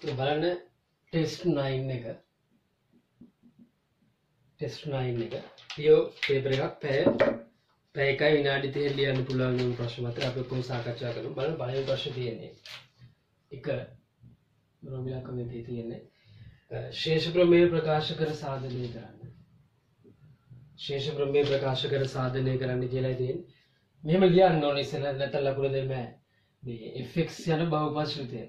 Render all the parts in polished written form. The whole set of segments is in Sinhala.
බලන්න ටෙස්ට් 9 එක ටෙස්ට් 9 එක පියෝ පේපර් එකක් පැය එකයි විනාඩි 30 ලියන්න පුළුවන් වුණු ප්‍රශ්න මත අපි කොහොම සාකච්ඡා කරමු. බලන්න පළවෙනි ප්‍රශ්නේ තියෙන්නේ එක රෝමිලා කමෙන්ටේ තියෙන්නේ ශේෂ ප්‍රමේය ප්‍රකාශ කර සාධනය කරන්න. ශේෂ ප්‍රමේය ප්‍රකාශ කර සාධනය කරන්න කියලා තියෙන්නේ. මෙහෙම ලියන්න ඕනේ ඉස්සෙල්ලා නැත්නම් ලකුණු දෙන්න බෑ. මේ fx යන බහුපශ්‍රිතය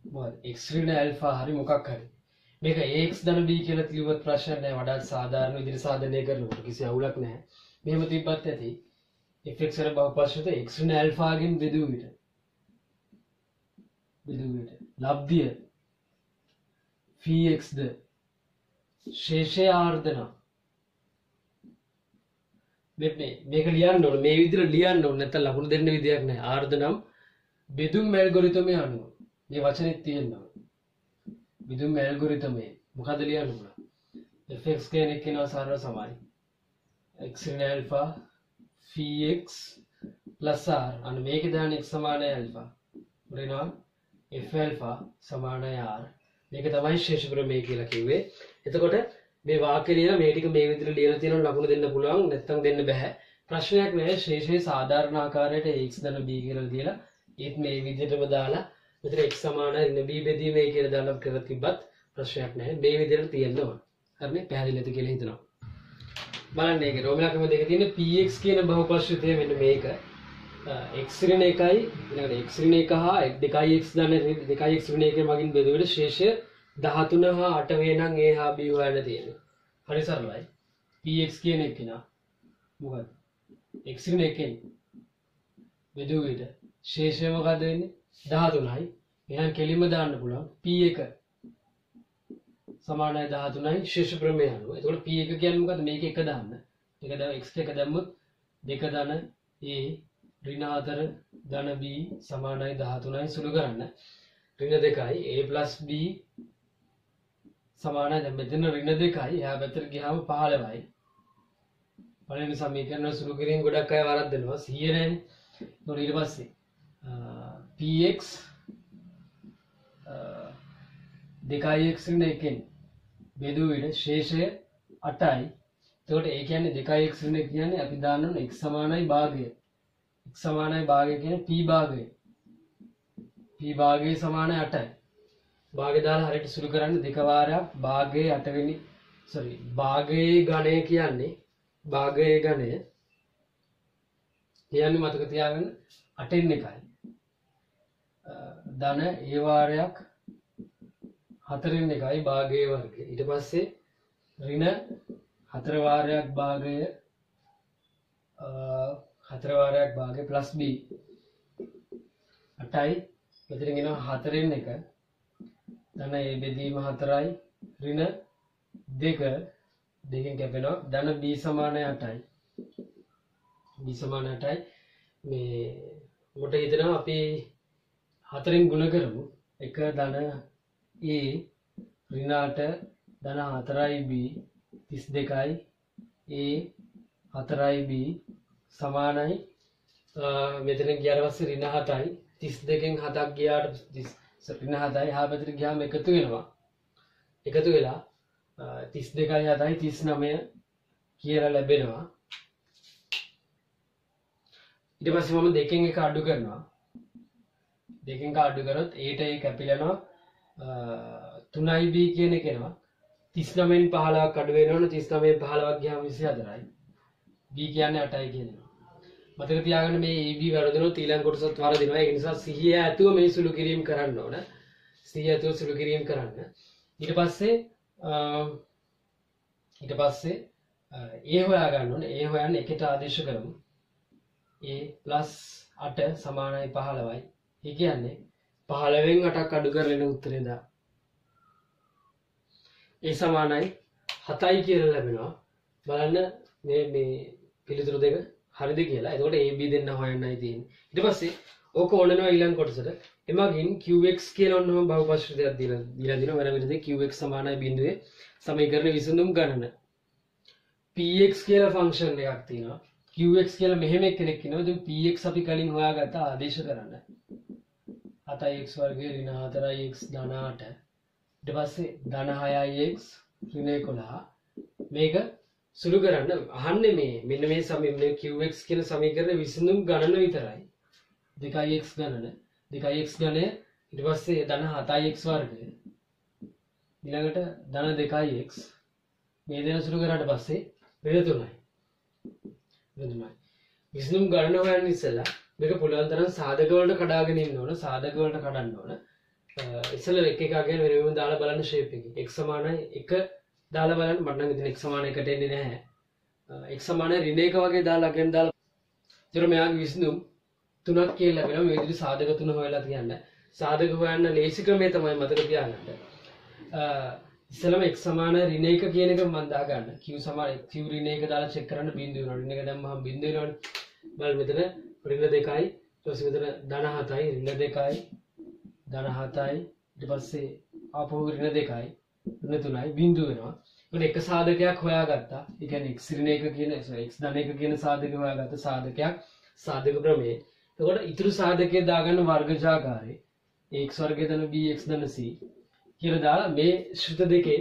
මොකද x ඍණ ඇල්ෆා හරි මොකක් හරි මේක ax ධන b කියලා කිව්වත් ප්‍රශ්නයක් නෑ. වඩාත් සාධාරණ විදිහට සාධනය කරනකොට කිසි අවුලක් නැහැ. මෙහෙම තිබ්බත් ඇති fx යන බහුපශ්‍රිතය x ඍණ ඇල්ෆා ගෙන් බෙදුව විට ලබ්ධිය px ද ශේෂය ආර්ධන මේක ලියන්න ඕනේ. මේ විදිහට ලියන්න ඕනේ නැත්නම් ලකුණු දෙන්න විදියක් නැහැ. ආර්ධනම් බෙදුම් ඇල්ගොරිතමය අනුව මේ වචනේ තියෙනවා. බෙදුම් ඇල්ගොරිතමය මොකද ලියන්න ඕන? fx කෙනෙක් කියනවා සරල සමායි x ඍණ ඇල්ෆා px r අන්න මේකේ දාන x සමානයි ඇල්ෆා වෙනවා f ඇල්ෆා සමානයි r. මේක තමයි ශේෂ ප්‍රමේය කියලා කිව්වේ. එතකොට මේ වාක්‍ය ලියලා මේ ටික මේ විදිහට ලියලා තියෙනවා ලකුණු දෙන්න පුළුවන් නැත්නම් දෙන්න බෑ. ප්‍රශ්නයක් නෑ. ශේෂයේ සාධාරණ ආකාරයට x ධන b කියලා ලියලා ඒත් මේ විදිහටම දාලා මෙතන x සමානයි ඍණ b බෙදීමේ කියලා දාලා කරලා තිබ්බත් ප්‍රශ්නයක් නෑ. මේ විදිහට තියෙනවා. හරිනේ? පැහැදිලි නැති කියලා හිතනවා. බලන්න මේකේ රෝමිලා ක්‍රම දෙක තියෙන px කියන බහුපශ්‍රිතය මෙන්න මේක. x ඍණ 1යි ඊළඟට x ඍණ 1 හා 2x ධන 2x ඍණ 1 මගින් බෙදුවට ශේෂය 13 හා 8 වේ නම් a හා b හොයන්න තියෙනවා. හරි සරලයි. px කියන එක නා මොකද්ද? x ඍණ 1 බෙදුවට ශේෂය මොකද වෙන්නේ? 13යි. එහෙනම් කෙලින්ම දාන්න පුළුවන් p1 සමානයි 13යි ශේෂ ප්‍රමේය අනුව. එතකොට p1 කියන්නේ මොකද්ද? මේක එක දාන්න. එක දාම x එක දැම්මොත් 2 ධන a ඍණ 4 ධන b සමානයි 13යි සුළු කරන්න. ඍණ 2යි a b සමානයි දැන් මෙතන ඍණ 2යි එහා පැත්තට ගියාම 15යි. පළවෙනි සමීකරණ සුළු කිරීම ගොඩක් අය වරද්දනවා 100 නෑනේ. ඒතකොට ඊට පස්සේ px 2x ඍණ 1 බෙදුව විට ශේෂය 8යි. එතකොට ඒ කියන්නේ 2x ඍණ කියන්නේ අපි දාන්න ඕන x සමානයි භාගය. x සමානයි භාගය කියන්නේ p භාගය. p භාගය සමානයි 8යි. භාගය දාලා හරියට සුළු කරන්න දෙක වාරයක් භාගයේ 8 වෙනි භාගයේ ඝණය කියන්නේ භාගයේ ඝණය කියන්නේ මතක තියාගන්න 8න් 1යි. ධන ඒ වාරයක් 4න් 1යි භාගයේ වර්ගය. ඊට පස්සේ ඍණ 4 වාරයක් භාගය 4 වාරයක් භාගය ප්ලස් b 8යි. මෙතනින් එනවා 4න් 1 ධන a බෙදීම 4යි ඍණ 2 දෙකෙන් කැපෙනවා ධන b සමානයි 8යි. b සමාන 8යි. මේ මොට හිතනවා අපි 4න් ගුණ කරමු. 1 ධන a ඍණ 8 ධන 4යි b 32යි a 4යි b සමානයි මෙතන ගියාට පස්සේ ඍණ 7යි 32න් 7ක් ගියාට ඍණ 7යි එහා පැත්තට ගියාම එකතු වෙනවා. එකතු වෙලා 32යි 7යි 39 කියලා ලැබෙනවා. ඊට පස්සේ මම දෙකෙන් එක අඩු කරනවා. දෙකෙන් එක අඩු කරොත් a ට a කැපිලනවා 3යි b කියන එක එනවා. 39න් 15ක් අඩු වෙනවනේ 39න් 15ක් ගියාම 24යි. b කියන්නේ 8යි කියනවා. මතක තියාගන්න මේ ab වරදිනොත් ඊළඟ කොටසත් වරදිනවා. ඒ නිසා සිහිය ඇතුව මේ සුළු කිරීම කරන්න ඕන. සිහිය ඇතුව සුළු කිරීම කරන්න. ඊට පස්සේ a හොයා ගන්න ඕනේ. a හොයන්න එකට ආදේශ කරමු. a + 8 සමානයි 15යි. ඒ කියන්නේ 15න් 8ක් අඩු කරලා එන උත්තරේ දා. a සමානයි 7යි කියලා ලැබෙනවා. බලන්න මේ පිළිතුරු දෙක හරිද කියලා. එතකොට a b දෙන්න හොයන්නයි තියෙන්නේ. ඊට පස්සේ ඕක ඕනනවා ඊළඟ කොටසට. එමගින් qx කියලා ඔන්නම බහුපශ්‍රිතයක් දීලා දිනවා. වෙන විදිහට qx සමානයි බිඳුවේ සමීකරණ විසඳුම් ගණන. px කියලා ෆන්ක්ෂන් එකක් තියෙනවා. qx කියලා මෙහෙම කෙනෙක් ඉන්නවා. ඉතින් px අපි කලින් හොයාගත්ත ආදේශ කරන්න. 7x වර්ගය ඍණ 4x ධන 8. ඊට පස්සේ ධන 6x ඍණ 11. මේක සුළු කරන්න අහන්නේ මෙන්න මේ සමීකරණය qx කියන සමීකරණය විසඳුම් ගණන විතරයි. 2x ගණන 2x ගණය ඊට පස්සේ ධන 7x වර්ගය ඊළඟට ධන 2x මේ දෙන සුළු කරාට පස්සේ ඍණ 3යි. විසඳුම් ගණන හොයන්න ඉස්සෙල්ලා මේක පුළුවන් තරම් සාධක වලට කඩාගෙන ඉන්න ඕන. සාධක වලට කඩන්න ඕන. ඉස්සෙල්ලා එක එක අගයන් වෙන වෙනම දාලා බලන්න ෂේප් එකේ. x සමානයි 1 දාලා බලන්න. මට නම් ඉතින් x සමාන 1ට එන්නේ නැහැ. x සමාන ඍණ 1 වගේ දාලා අගයන් දාලා. ඒතර මෙයාගේ විසඳුම් තුනක් කියලා ලැබෙනවා. මේ විදිහට සාධක තුන හොයලා තියන්න. සාධක හොයන්න ලේසි ක්‍රමය තමයි මතක තියාගන්න. ඉස්සෙල්ලාම x සමාන ඍණ 1 කියන එක මම දාගන්න. q සමාන q ඍණ 1 දාලා චෙක් කරන්න බිංදුව වෙනවා. ඍණ 1 දැම්මම බිංදුව වෙනවනේ. බලන්න මෙතන ඍණ 2යි ඊට පස්සේ මෙතන ධන 7යි ඍණ 2යි ධන 7යි ඊට පස්සේ ආපහු ඍණ 2යි ඍණ 3යි බිංදුව වෙනවා. ඒකට එක සාධකයක් හොයාගත්තා. ඒ කියන්නේ x ඍණ 1 කියන x ධන 1 කියන සාධකය හොයාගත්ත සාධකයක් සාධක ක්‍රමයේ. එතකොට ඊතුරු සාධකයේ දාගන්න වර්ගජාකාරේ x වර්ගය ධන bx ධන c කියලා දාලා මේ ශ්‍රුත දෙකේ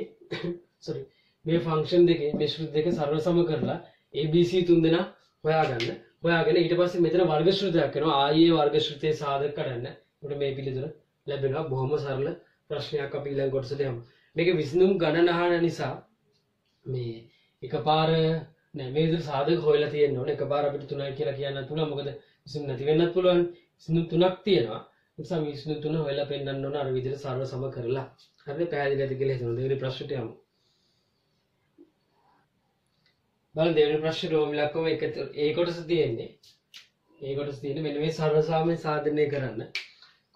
මේ ෆන්ක්ෂන් දෙකේ මේ ශ්‍රුත දෙක සරල සම කරලා abc තුන් දෙනා හොයාගන්න. හොයාගෙන ඊට පස්සේ මෙතන වර්ග ශ්‍රුතයක් කරනවා. ආයේ වර්ග ශ්‍රුතේ සාධක කඩන්න. ඒකට මේ පිළිතුර ලැබෙනවා. බොහොම සරල ප්‍රශ්නයක් අපි ඊළඟ කොටසට යමු. මේක විසඳුම් ගණන අහන නිසා මේ එකපාර නෑ මේ විදිහට සාධක හොයලා තියෙන්න ඕනේ. එකපාර අපිට 3යි කියලා කියන්නත් පුළුවන්. මොකද විසඳුම් නැති වෙන්නත් පුළුවන්. විසඳුම් 3ක් තියෙනවා. ඒ නිසා මේ විසඳුම් 3 හොයලා පෙන්නන්න ඕන අර විදිහට සරල සම කරලා. හරිද? පැහැදිලි නැති කියලා හිතනවා. දෙවෙනි ප්‍රශ්නට යමු. බලන්න දෙවෙනි ප්‍රශ්නේ රෝම ඉලක්කම එක ඒ කොටස තියෙන්නේ. ඒ කොටස තියෙන්නේ මෙන්න මේ සරල සාමය සාධනය කරන්න.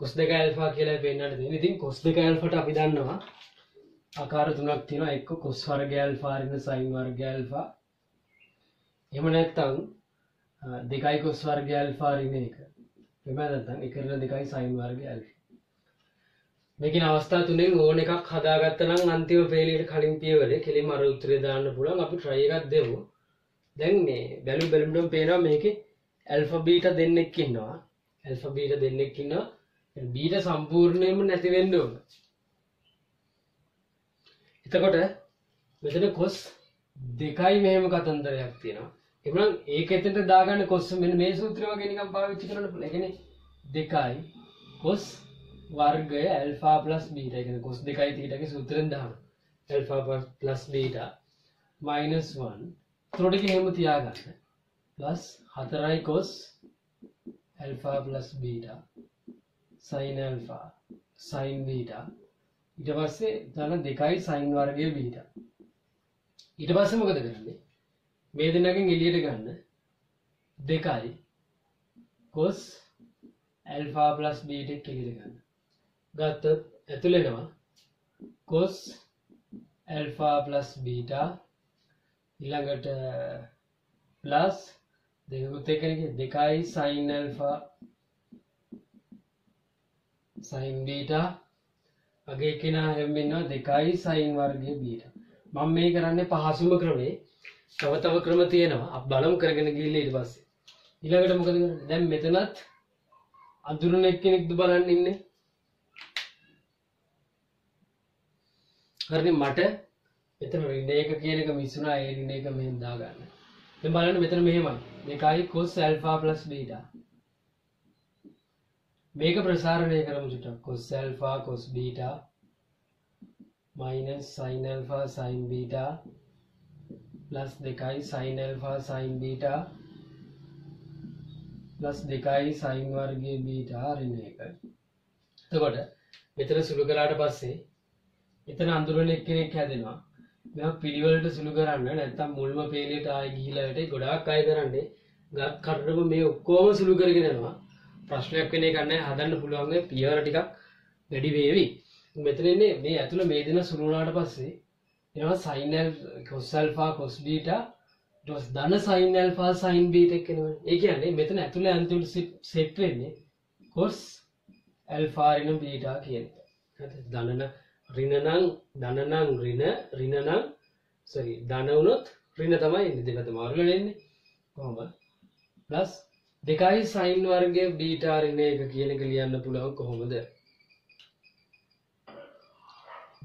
cos 2 alpha කියලා පෙන්නන්න තියෙන්නේ. ඉතින් cos 2 alpha ට අපි දන්නවා ආකාර තුනක් තියෙනවා. එක්ක cos වර්ග alpha රින sin වර්ග alpha. එහෙම නැත්නම් 2යි cos වර්ග alpha රින 1. එහෙම නැත්නම් 1 රින 2යි sin වර්ග alpha. මේකේ අවස්ථා තුනෙන් ඕන එකක් හදාගත්තා නම් අන්තිම පේලියට කලින් පියවරේ කෙලින්ම අර උත්තරේ දාන්න පුළුවන්. අපි try එකක් දෙමු. දැන් මේ බැලුම් පේනවා මේකේ alpha beta දෙන්නෙක් ඉන්නවා. alpha beta දෙන්නෙක් ඉන්නවා. beta සම්පූර්ණයෙන්ම නැති වෙන්න ඕන. එතකොට මෙතන cos 2යි මෙහෙම කතන්දරයක් තියෙනවා. එහෙනම් ඒක එතනට දාගන්න cos මෙන්න මේ සූත්‍රය වගේ නිකන් පාවිච්චි කරන්න පුළුවන්. ඒ කියන්නේ 2යි cos वर्ग अल्फा प्लस बीटा के cos 2යි थीटा सूत्र दान अल्फा प्लस बीटा -1 थोड़ी की हेम තියාගන්න प्लस 4යි cos alpha plus beta sin alpha sin beta ඊට පස්සේ දාන 2යි sin වර්ගයේ बीटा ඊට පස්සේ මොකද කරන්නේ මේ දෙන්නගෙන් එළියට ගන්න 2යි cos अल्फा प्लस बीटा එළියට ගන්න ගත්තොත් ඇතුළේ එනවා cos alpha plus beta ඊළඟට plus දෙකකුත් එක්කනේ 2යි sin alpha sin beta අගේ කෙනා හැම වෙනවා 2යි sin වර්ගයේ beta මම මේ කරන්නේ පහසුම ක්‍රමේ තව ක්‍රම තියෙනවා අපි බලමු කරගෙන ගිහිල්ලා ඊට පස්සේ ඊළඟට මොකද කරන්නේ දැන් මෙතනත් අඳුරන එක්කෙනෙක්ද බලන්න ඉන්නේ හරිනේ මට මෙතන ඍණ 1 කියන එක මිසුණා ඒ ඍණ 1 මෙහෙම දාගන්න. දැන් බලන්න මෙතන මෙහෙමයි. මේකයි cos alpha plus beta. මේක ප්‍රසාරණය කරමු චුට්ටක්. cos alpha cos beta minus sin alpha sin beta plus 2යි sin alpha sin beta plus 2යි sin වර්ගයේ beta ඍණ 1. එතකොට මෙතන සුළු කළාට පස්සේ එතන අඳුරන එක්කෙනෙක් හැදෙනවා. මම පිළිවෙලට සුළු කරන්න නැත්නම් මුල්ම පේලියට ආයි ගිහිලා වැටේ ගොඩාක් අය කරන්නේ. ගත් කඩරම මේ ඔක්කොම සුළු කරගෙන යනවා. ප්‍රශ්නයක් වෙන එකක් නැහැ. හදන්න පුළුවන් මේ පියවර ටිකක් වැඩි වේවි. මෙතන ඉන්නේ මේ ඇතුළ මේ දෙන සුළු වුණාට පස්සේ එනවා sin cos alpha cos beta ඊට පස්සේ ධන sin alpha sin beta එක එනවා. ඒ කියන්නේ මෙතන ඇතුළේ අන්තිමට සෙට් වෙන්නේ cos alpha ඍණ beta කියන එක. හරිද? ධනන ඍණ නම් ධන නම් ඍණ නම් ධන වුණොත් ඍණ තමයි ඉන්නේ දෙකට මාරු වෙලා ඉන්නේ කොහොමද ප්ලස් 2යි sin වර්ගය බීටා ඍණ 1 කියන එක ලියන්න පුළුවන් කොහොමද?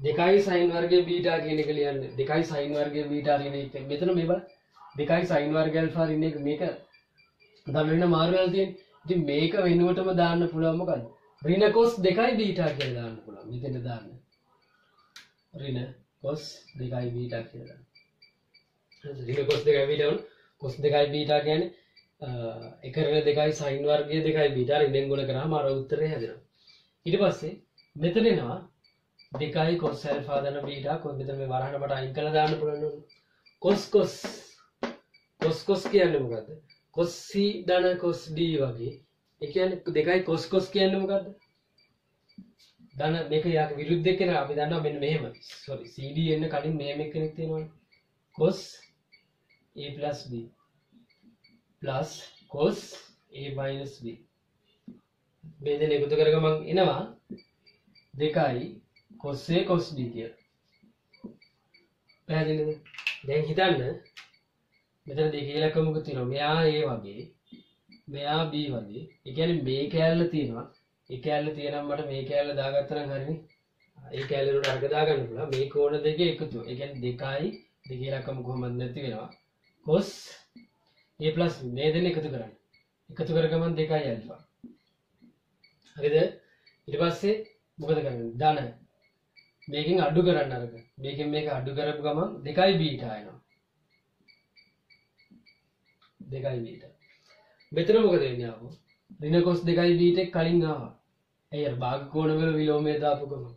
2යි sin වර්ගය බීටා කියන එක ලියන්නේ 2යි sin වර්ගය බීටා ඍණ 1 මෙතන මේ බලන්න 2යි sin වර්ගය ඇල්ෆා ඍණ 1 මේක දැන් වෙන මාරු වෙලා තියෙන්නේ. ඉතින් මේක වෙනුවටම දාන්න පුළුවන් මොකද්ද? ඍණ cos 2යි බීටා කියලා දාන්න පුළුවන්. මෙතන දාන්න. ඍණ cos 2යි බීටා කියලා දාන්න. ඍණ cos 2යි බීටා වුණ cos 2යි බීටා කියන්නේ එක ඍණ 2යි sin වර්ගය 2යි බීටා ඍණෙන් ගුණ කරාම අර උත්තරේ හැදෙනවා. ඊට පස්සේ මෙතන එනවා 2යි cos alpha දන බීටා කොහොමද මේ වරහන මට අයින් කරලා දාන්න පුළුවන් නේද? cos කියන්නේ මොකද්ද? cos c දන cos d වගේ. ඒ කියන්නේ 2යි cos කියන්නේ මොකද්ද? දන මේක යාක විරුද්ධ එක්කන අපි දන්නවා මෙන්න මෙහෙම. sorry cd එන්න කලින් මෙහෙම කෙනෙක් තියෙනවනේ. cos a plus b plus cos a minus b. මේ දෙන එකතු කරගමන් එනවා 2යි cos a cos b කියලා. පැහැදිලිද? දැන් හිතන්න මෙතන දෙකේ ඉලක්කමක තියෙනවා. මෙයා a වගේ මෙයා b වගේ. ඒ කියන්නේ මේ කෑල්ල තියෙනවා. ඒ කෑල්ල තියෙනම් මට මේ කෑල්ල දාගත්තා නම් හරිනේ. ඒ කෑල්ල වලට අර්ග දාගන්න පුළුවන්. මේ කෝණ දෙකේ එකතුව. ඒ කියන්නේ 2යි දෙකේ ඉලක්කම කොහොමද නැති වෙනවා. cos a plus මේ දෙන්න එකතු කරන්න. එකතු කරගමන් 2යි alpha. හරිද? ඊට පස්සේ මොකද කරන්නේ? ධන මේකෙන් අඩු කරන්න අරක. මේකෙන් මේක අඩු කරපු ගමන් 2යි බීටා එනවා. 2යි බීටා. මෙතන මොකද වෙන්නේ ආවෝ? ඍණ cos 2යි බීටා කලින් ආවා. එයි අර භාග කෝණ වල විලෝමය දාපු ගමන්.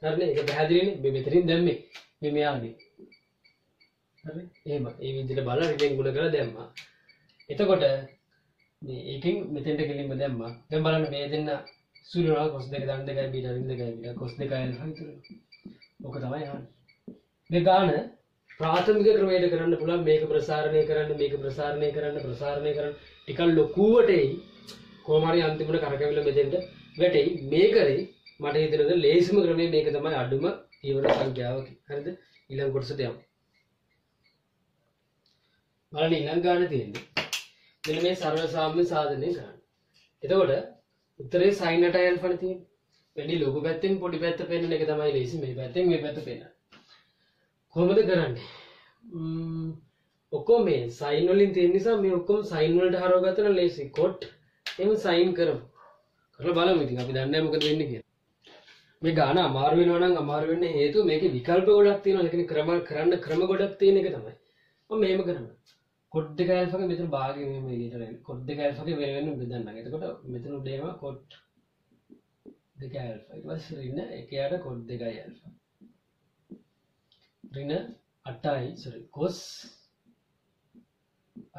හරිනේ? ඒක පැහැදිලිනේ. මේ මෙතනින් දැම්මේ. මේ මෙයාගේ. හරි? එහෙම. ඒ විදිහට බලලා ඍණෙන් ගුණ කරලා දැම්මා. එතකොට මේ ඒකෙන් මෙතෙන්ට ගෙලින්ම දැම්මා. දැන් බලන්න මේ දෙන්න සුළුනවා cos 2 ධන 2යි බීටා ඍණ 2යි බීටා cos 2යි alpha විතරයි. ඕක තමයි අහන්නේ. මේ ගාන ප්‍රාථමික ක්‍රමයට කරන්න පුළුවන්. මේක ප්‍රසාරණය කරන්න ටිකක් ලොකුවට එයි. කොහොම හරි අන්තිමට කරකැවිලා මෙතෙන්ට වැටෙයි. මේ කරේ මට හිතෙනද ලේසිම ක්‍රමය මේක තමයි අඩුම ඊවර සංඛ්‍යාව. හරිද? ඊළඟ කොටසට යමු. බලන්න ඊළඟ ගාන තියෙන්නේ. මෙන්න මේ සරල සාම්‍ය සාධනය කරන්න. එතකොට උත්තරේ sin ට alpha නේ තියෙන්නේ. වැඩි ලොකු පැත්තෙන් පොඩි පැත්ත පෙන්නන එක තමයි ලේසි. මේ පැත්තෙන් මේ පැත්ත පෙන්නන්න. කොහොමද කරන්නේ? ඔක්කොම මේ sin වලින් තියෙන නිසා මේ ඔක්කොම sin වලට හරව ගත්තම ලේසි. cot එහෙම sin කරමු. කරලා බලමු ඉතින් අපි දන්නේ නැහැ මොකද වෙන්නේ කියලා. මේ ගාන අමාරු වෙනවා නම් අමාරු වෙන්නේ හේතුව මේකේ විකල්ප ගොඩක් තියෙනවා. ඒ කියන්නේ කරන්න ක්‍රම ගොඩක් තියෙන එක තමයි. මම මෙහෙම කරනවා. cot 2 alpha එක මෙතන භාගය මෙහෙම එළියට එනවා. cot 2 alpha එක වෙන වෙනම බෙදන්න. එතකොට මෙතන උඩ එනවා cot 2 alpha. ඊට පස්සේ ඍණ 1යට cot 2 alpha. ඍණ 8යි cos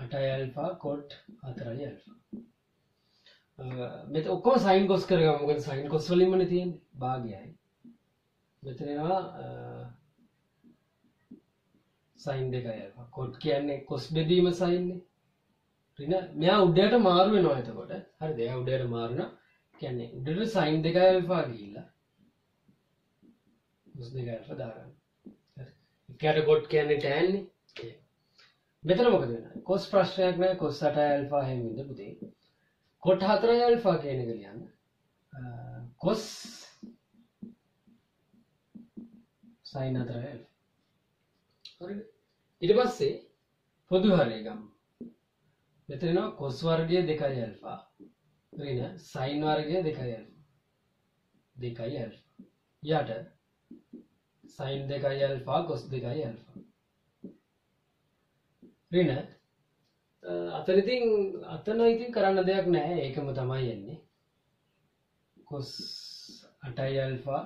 8යි alpha cot 4යි alpha. මෙතන ඔක්කොම sin cos කරගමු. මොකද sin cos වලින්මනේ තියෙන්නේ. භාගයයි. මෙතන එනවා sin 2යි alpha. cot කියන්නේ cos බෙදීම sin නේ. ඍණ මෙයා උඩයට මාරු වෙනවා එතකොට. හරිද? එයා උඩයට මාරු වෙනවා. කියන්නේ උඩට sin 2යි alpha ගිහිල්ලා cos 2යි alpha දාගන්න. හරි. ඒකට cot කියන්නේ tan නේ. මෙතන මොකද වෙන්නේ? cos ප්‍රශ්නයක් නැහැ. cos 8යි alpha හැම වෙනද පුතේ. cot 4යි alpha කියන එක ලියන්න. cos sin 4යි alpha. හරිද? ඊට පස්සේ පොදු හරය ගමු. මෙතන එනවා cos වර්ගය 2යි alpha. ඍණ sin වර්ගය 2යි alpha. 2යි alpha. යට sin 2යි alpha cos 2යි alpha. ඍණ අතන ඉතින් කරන්න දෙයක් නැහැ. ඒකම තමයි එන්නේ. cos 8යි alpha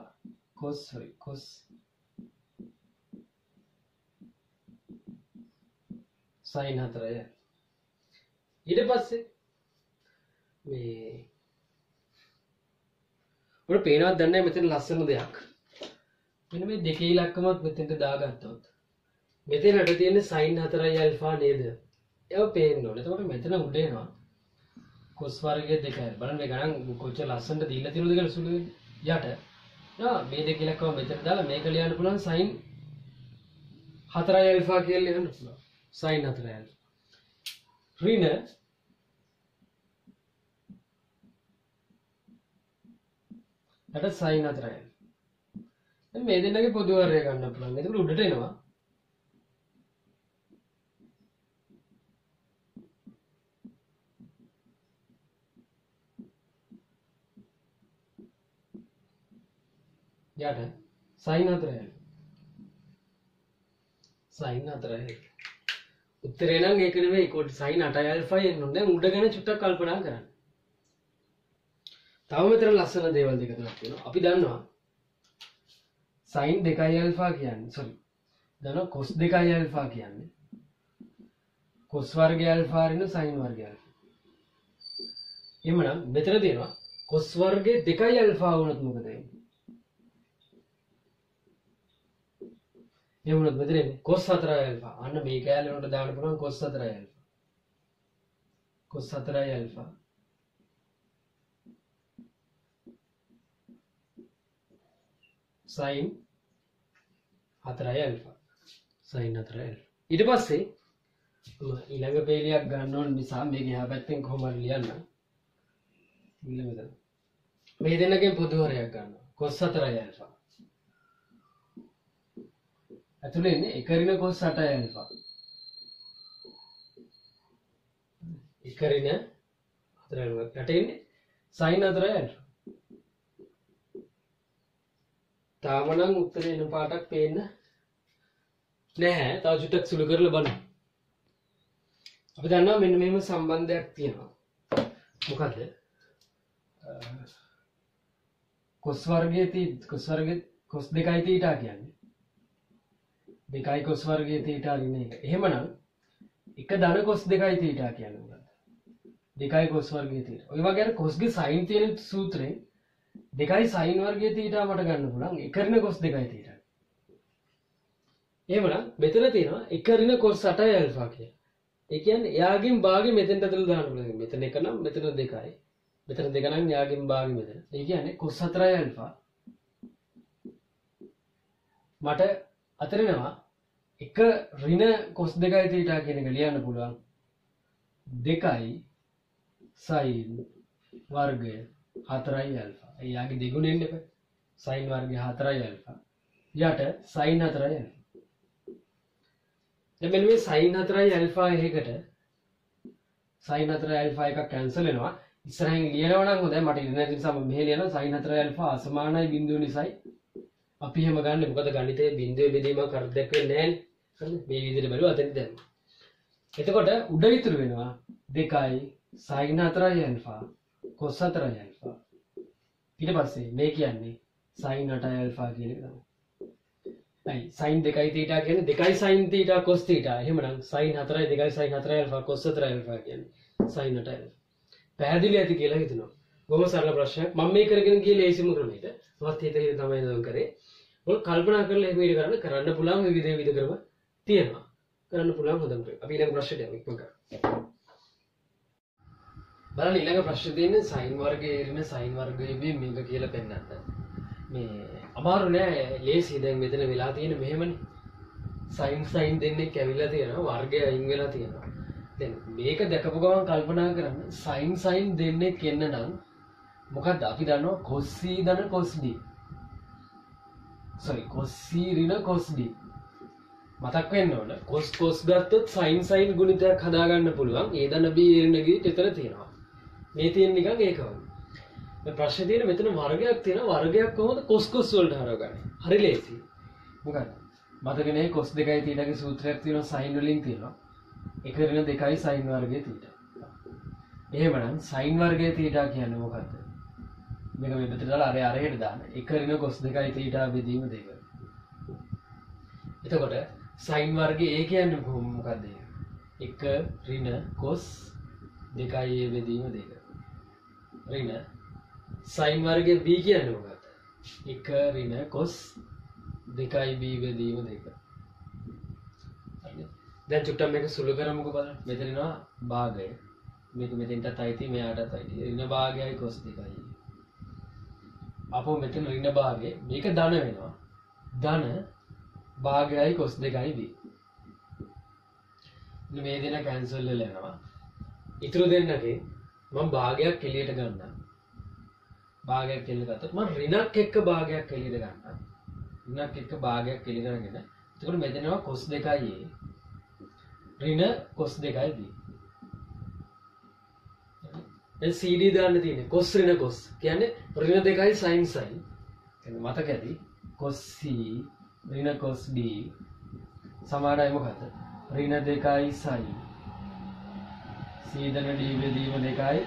cos sin 4යි. ඊට පස්සේ මේ ඔය පේනවත් දන්නේ මෙතන ලස්සන දෙයක්. මෙන්න මේ දෙකේ ඉලක්කමත් මෙතෙන්ට දාගත්තොත් මෙතනට තියෙන sin 4යි alpha නේද? ඒක පේන්න ඕනේ. එතකොට මෙතන උඩ එනවා cos වර්ගය 2යි. බලන්න මේ ගණන් කොච්චර ලස්සනට දීලා තියෙනවද කියලා සුළු වෙන්නේ. යට මේ දෙක ඉලක්කම මෙතන දාලා මේක ලියන්න පුළුවන් sin 4යි alpha කියලා ලියන්න පුළුවන්. sin 4යි alpha. ඍණ යට sin 4 alpha. දැන් මේ දෙන්නගේ පොදු වර්ගය ගන්න පුළුවන්. එතකොට උඩට එනවා. යට sin 4 alpha. sin 4 alpha. උත්තරේ නම් ඒක නෙවෙයි කොට sin 8 alpha එන්න ඕනේ. දැන් උඩ ගැන චුට්ටක් කල්පනා කරන්න. තව මෙතන ලස්සන දේවල් දෙක තුනක් තියෙනවා. අපි දන්නවා sin 2 alpha කියන්නේ sorry. දන්නවා cos 2 alpha කියන්නේ cos වර්ගය alpha රින sin වර්ගය alpha. එhmenan මෙතන තියෙනවා cos වර්ගය 2 alpha වුණොත් මොකද වෙන්නේ? ये मुझे बता रहे cos 4 alpha अन्य बेकार है उन्होंने दान पुरान cos 4 alpha cos 4 alpha sin 4 alpha sin 4 alpha ඊට පස්සේ ඊළඟ පේලියක් ගන්න ඕන නිසා මේක එහා පැත්තෙන් කොහොම හරි ලියන්න ඊළඟට මේ දෙන්නගෙන් පොදු හරයක් ගන්නවා cos 4 alpha ඇතුලේ ඉන්නේ එක ඍණ cos 8 alpha. එක ඍණ 4 alpha. යට ඉන්නේ sin 4 alpha. තාම නම් උත්තරේ එන පාටක් පේන්න නැහැ. තව චුට්ටක් සුළු කරලා බලමු. අපි දන්නවා මෙන්න මෙහෙම සම්බන්ධයක් තියෙනවා. මොකද? cos වර්ගයේ cos 2 θ කියන්නේ දෙකයි cos වර්ගයේ θ ඍණ එක. එහෙමනම් එක ධන cos 2 θ කියන්නේ මොකක්ද? දෙකයි cos වර්ගයේ θ. ඔය වගේ අර cos ගේ sin තියෙන සූත්‍රයෙන් දෙකයි sin වර්ගයේ θ මට ගන්න පුළුවන්. එක ඍණ cos 2 θ. එහෙමනම් මෙතන තියෙනවා එක ඍණ cos 8 alpha කියලා. ඒ කියන්නේ එයාගෙන් භාගෙ මෙතෙන්ට ඇතුළේ දාන්න පුළුවන්. මෙතන එක නම් මෙතන දෙකයි. මෙතන දෙක නම් එයාගෙන් භාගෙ මෙතන. ඒ කියන්නේ cos 4 alpha මට අතරිනවා එක ඍණ cos 2 θ කියන එක ලියන්න පුළුවන් 2 sin වර්ගය 4 alpha. එයාගේ දෙගුණෙ එන්න එපා. sin වර්ගය 4 alpha. යට sin 4 alpha. දැන් මෙන්න මේ sin 4 alpha එකකට sin 4 alpha එකක් කැන්සල් වෙනවා. ඉස්සරහින් ලියනවා නම් හොඳයි. මට ඉන්න නැති නිසා මම මෙහෙ ලියනවා sin 4 alpha අසමානයි බිඳුව නිසායි. අපි එහෙම ගන්න මොකද ගණිතයේ බිඳුවේ බෙදීමක් අර්ධයක් වෙන්නේ නැහැ නේ. හරිද? මේ විදිහට බලුවා අතෙන් දැම්ම. එතකොට උඩ ඉතුරු වෙනවා 2 sin 4 alpha cos 4 alpha. ඊට පස්සේ මේ කියන්නේ sin 8 alpha කියන එක තමයි. අයි sin 2 θ කියන්නේ 2 sin θ cos θ. එහෙමනම් sin 4 2 sin 4 alpha cos 4 alpha කියන්නේ sin 8 alpha. පැහැදිලි ඇති කියලා හිතනවා. බොහොම සරල ප්‍රශ්නයක්. මම මේ කරගෙන ගියේ ලේසිම ක්‍රමයකට. මමත් හිතේ තමයි නෝන් කරේ. ඔය කල්පනා කරලා මේක කරන්න පුළුවන් විවිධ ක්‍රම තියෙනවා. කරන්න පුළුවන් හොඳම ක්‍රම. අපි ඊළඟ ප්‍රශ්නයට යමු ඉක්මනට. බලන්න ඊළඟ ප්‍රශ්නේ තියෙන්නේ sin වර්ගයේ ඉරින sin වර්ගයේ මේක කියලා පෙන්නන්න. මේ අමාරු නෑ ලේසි. දැන් මෙතන වෙලා තියෙන මෙහෙමනේ. sin දෙන්නේ කැවිලා තියෙනවා වර්ගය අයින් වෙලා තියෙනවා. දැන් මේක දැකපු ගමන් කල්පනා කරන්න sin දෙන්නේ කෙන්න නම් මොකද්ද අපි දන්නවා cos c ධන cos d. sorry cos c ඍණ cos d. මතක් වෙන්න ඕන cos ගත්තොත් sin ගුණිතයක් හදා ගන්න පුළුවන්. ඒ ධන b ඍණ ගිහින් එතන තියෙනවා. මේ තියෙන නිකන් ඒක වගේ. මේ ප්‍රශ්නේ තියෙන මෙතන වර්ගයක් තියෙනවා. වර්ගයක් කොහොමද cos වලට හරවගන්නේ? හරි ලේසි. මොකද්ද? මතකනේ cos 2 θ ගේ සූත්‍රයක් තියෙනවා sin වලින් තියෙනවා. එක ඍණ 2 sin වර්ගයේ θ. එහෙමනම් sin වර්ගයේ θ කියන්නේ මොකද්ද? මේක මේ මෙතන දාලා අරහෙට දාන්න. එක ඍණ cos 2 θ බෙදීම 2. එතකොට sin වර්ගයේ a කියන්නේ මොකද්ද? එක ඍණ cos 2 බෙදීම 2. ඍණ sin වර්ගයේ b කියන්නේ මොකක්ද? එක ඍණ cos 2b බෙදීම 2. හරිද? දැන් චුට්ටක් මේක සුළු කරමුකෝ බලන්න. මෙතන එනවා භාගය. මේක මෙතෙන්ටත් අයිති මෙයාටත් අයිති. ඍණ භාගයයි cos 2යි. අපෝ මෙතන ඍණ භාගය මේක ධන වෙනවා. ධන භාගයයි cos 2යි b. මේ දෙන කැන්සල් වෙලා යනවා. ඉතුරු දෙන්නගේ මම භාගයක් එළියට ගන්නම්. භාගයක් එළියට ගත්තොත් මම ඍණක් එක්ක භාගයක් එළියට ගන්නවා. ඍණක් එක්ක භාගයක් එළියට අරගෙන එතකොට මෙතනවා cos 2a ඍණ cos 2යි b. දැන් cd දාන්න තියෙන්නේ cos ඍණ cos කියන්නේ ඍණ 2යි sin sin. කියන්නේ මතක ඇති cos c ඍණ cos d සමානයි මොකද? ඍණ 2යි sin. c දන d බෙදීම 2යි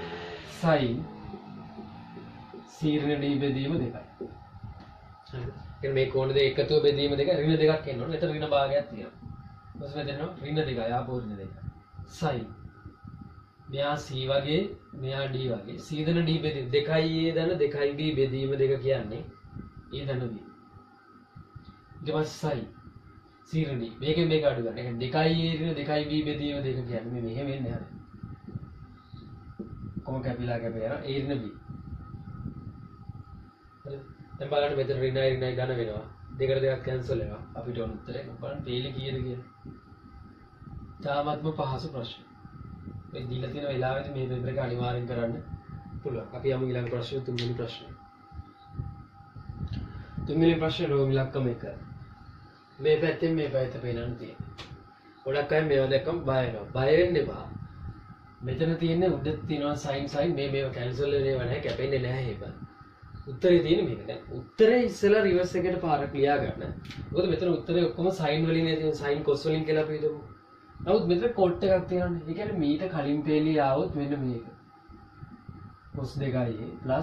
sin. c ඍණ d බෙදීම 2යි. හරි. මේ කෝණ දෙක එකතුව බෙදීම 2 ඍණ 2ක් එන්න ඕනේ. එතන ඍණ භාගයක් තියෙනවා. ඊපස්සේ මෙතන ඍණ 2යි ආපෝ ඍණ 2යි. sin. මෙයා c වගේ මෙයා d වගේ. c දන d බෙදීම 2යි a දන 2යි b බෙදීම 2 කියන්නේ a දන b. ඊට පස්සේ sin. c ඍණ d. මේකෙන් මේක අඩු ගන්න. ඒ කියන්නේ 2යි a ඍණ 2යි b බෙදීම 2 කියන්නේ මේ මෙහෙම එන්නේ හරිය. කොහොම කැපිලා කැපිලා යනවා a ඍණ b. දැන් බලන්න මෙතන ඍණයි ඍණයි ඝන වෙනවා. දෙකට දෙකක් කැන්සල් වෙනවා. අපිට උන් උත්තරේ බලන්න පේලි කීයද කියලා. තාමත්ම පහසු ප්‍රශ්න. මේ දීලා තියෙන වෙලාවෙදී මේ පේපර් එක අනිවාර්යෙන් කරන්න පුළුවන්. අපි යමු ඊළඟ ප්‍රශ්නේ තුන්වෙනි ප්‍රශ්නේ. තුන්වෙනි ප්‍රශ්නේ රෝම ඉලක්කම 1. මේ පැත්තෙන් මේ පැත්ත පේනන්න තියෙනවා. ගොඩක් අය මේවා දැක්කම බය වෙනවා. බය වෙන්න එපා. මෙතන තියෙන්නේ උඩ තියෙනවා sin sin මේව කැන්සල් වෙනව නැහැ කැපෙන්නේ නැහැ ඒක. උත්තරේ තියෙන්නේ මේක. දැන් උත්තරේ ඉස්සෙල්ලා රිවර්ස් එකට පාරක් ලියා ගන්න. මොකද මෙතන උත්තරේ ඔක්කොම sin වලින් නේ තියෙන්නේ sin cos වලින් කියලා අපි හිතමු. නමුත් මෙතන කොට් එකක් තියෙනවානේ. ඒ කියන්නේ මීට කලින් පේලිය ආවොත් මෙන්න මේක. cos 2a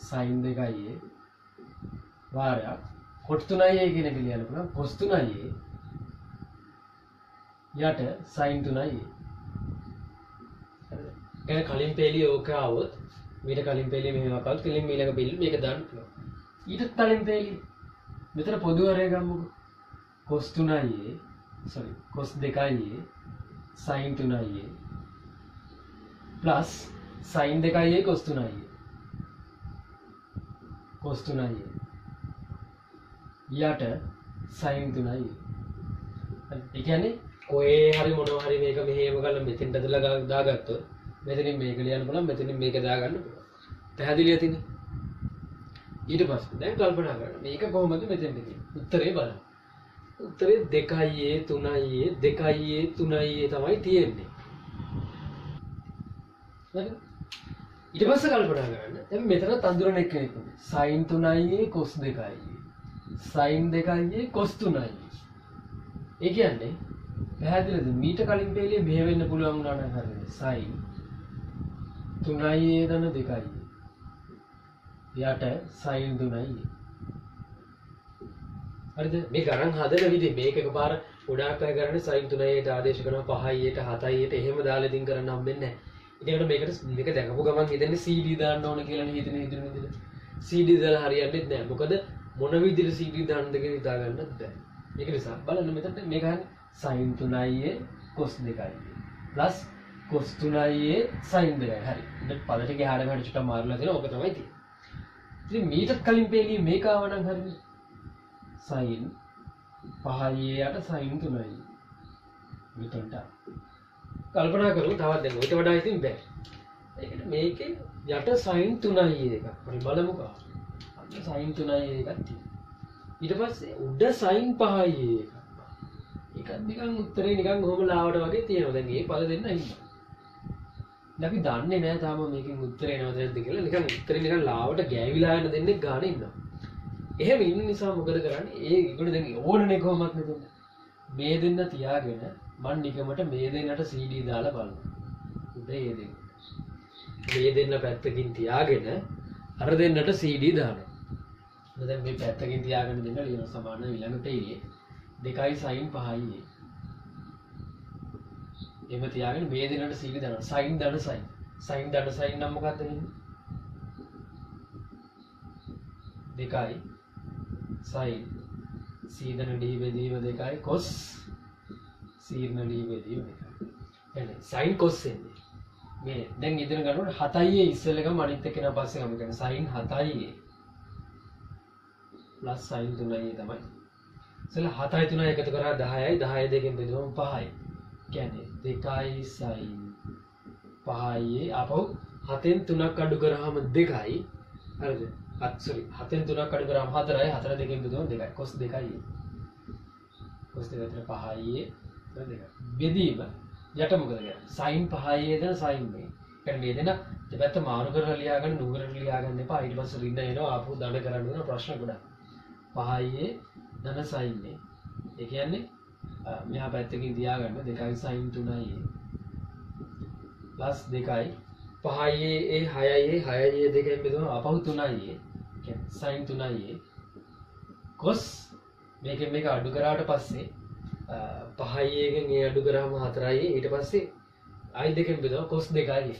sin 2a වාරයක් cot 3a කියන එක ලියන්න පුළුවන්. cos 3a යට sin 3a. හරිද? කලින් පේලිය ඕක ආවොත් මීට කලින් පේලිය මෙහෙම ආවොත් කලින් ඊළඟ පේලිය මේක දාන්න පුළුවන්. ඊට කලින් පේලිය මෙතන පොදු හරය ගමුකෝ. cos 3a cos 2a sin 3a plus sin 2a cos 3a cos 3a යට sin 3a. ඒ කියන්නේ කොහේ හරි මොනවා හරි මේක මෙහෙම කරලා මෙතෙන්ට ඇදලා දාගත්තොත් මෙතනින් මේක ලියන්න පුළුවන් මෙතනින් මේක දාගන්න පුළුවන්. පැහැදිලිද තියෙන්නේ? ඊට පස්සේ දැන් කල්පනා කරන්න මේක කොහොමද මෙතෙන්ට තියෙන්නේ? උත්තරේ බලන්න. උත්තරේ 2a 3a 2a 3a තමයි තියෙන්නේ. හරිද? ඊට පස්සේ කල්පනා කරන්න දැන් මෙතන තඳුරන කෙනෙක් ඉන්නේ. sin 3a cos 2a sin 2a cos 3a. ඒ කියන්නේ පැහැදිලිද? මීට කලින් පෙළේ මෙහෙ වෙන්න පුළුවන් වුණා නම් හරිද? sin 3a දන 2a යට sin 3a. හරිද? මේ ගණන් හදන විදිහ මේක එකපාර ගොඩාක් අය කරන්නේ sin 3ට ආදේශ කරනවා 5ට 7ට එහෙම දාලා ඉදින් කරන්න හම්බෙන්නේ නැහැ. ඒකට මේකට මේක දැකපු ගමන් හිතන්නේ CD දාන්න ඕන කියලා නේ හිතන විදිහට. CD දාලා හරියන්නේ නැහැ. මොකද මොන විදිහට CD දාන්නද කියලා හිතා ගන්නත් බැහැ. ඒක නිසා බලන්න මෙතන මේක හරිය sin 3a cos 2a plus cos 3a sin 2a. හරි. දැන් පද ටික එහාට මෙහාට චුට්ටක් මාරුලා තියෙනවා. ඕක තමයි තියෙන්නේ. ඉතින් මීටත් කලින් පෙළී මේක ආව නම් හරිනේ. sin 5a යට sin 3a. මෙතනට කල්පනා කරමු තවත් දැන් ඔයිට වඩා ඉතින් බෑ. ඒකට මේකේ යට sin 3a එකක්. අපි බලමුකෝ. අන්න sin 3a එකක් තියෙනවා. ඊට පස්සේ උඩ sin 5a එකක්. ඒකත් නිකන් උත්තරේ නිකන් කොහොම ලාවට වගේ තියෙනවා. දැන් මේ පද දෙන්න ඉන්නවා. දැන් අපි දන්නේ නැහැ තාම මේකෙන් උත්තරේ එනවද නැද්ද කියලා. නිකන් උත්තරේ නිකන් ලාවට ගෑවිලා යන දෙන්නේ ගානේ ඉන්නවා. එහෙම ඉන්න නිසා මොකද කරන්නේ? ඒගොල්ලෝ දැන් ඕනනේ කොහොමත් මෙතන. මේ දෙන්න තියාගෙන මන් නිකමට මේ දෙන්නට CD දාලා බලනවා. උදේ ඒ දෙන්න. මේ දෙන්න පැත්තකින් තියාගෙන අර දෙන්නට CD දානවා. දැන් මේ පැත්තකින් තියාගෙන දෙන්න ලියන සමාන ඊළඟට ඉන්නේ 2 sin 5a. එහෙම තියාගෙන මේ දෙන්නට CD දානවා. sin දන sin. sin දන sin නම් මොකක්ද වෙන්නේ? 2 sin c දන d බෙදීම 2 cos c න d බෙදීම 2. එන්නේ sin cos එන්නේ. මේ දැන් ඉදෙන ගන්නකොට 7a ඉස්සෙල්ලකම අනිත් එක නා පස්සේ ගමු කියන්නේ sin 7a plus sin 3a තමයි. ඉස්සෙල්ලා 7යි 3යි එකතු කරා 10යි 10 දෙකෙන් බෙදුවම 5යි. කියන්නේ 2 sin 5a ආපහු 7න් 3ක් අඩු කරාම 2යි හරිද? sorry 7න් 3ක් අඩු කරාම 4යි 4 දෙකෙන් බෙදුවම 2යි. cos 2යි. cos 2 විතර 5යි 2යි. බෙදීම යට මොකද කරන්නේ? sin 5යි දෙන sin මේ. يعني මේ දෙන දෙපැත්ත මාරු කරලා ලියා ගන්න නුඹරට ලියා ගන්න එපා. ඊට පස්සේ රින්න එනවා ආපහු දඩ කරන්න වෙන ප්‍රශ්න ගොඩක්. 5යි ධන sin මේ. ඒ කියන්නේ මෙහා පැත්තකින් තියාගන්න 2යි sin 3යි plus 2යි 5යි 6යි 2ෙන් බෙදුවම ආපහු 3යි. කියන්නේ sin 3යි cos මේකෙන් මේක අඩු කරාට පස්සේ 5යි එකෙන් ඒ අඩු කරාම 4යි ඊට පස්සේ i දෙකෙන් බෙදුවම cos 2යි.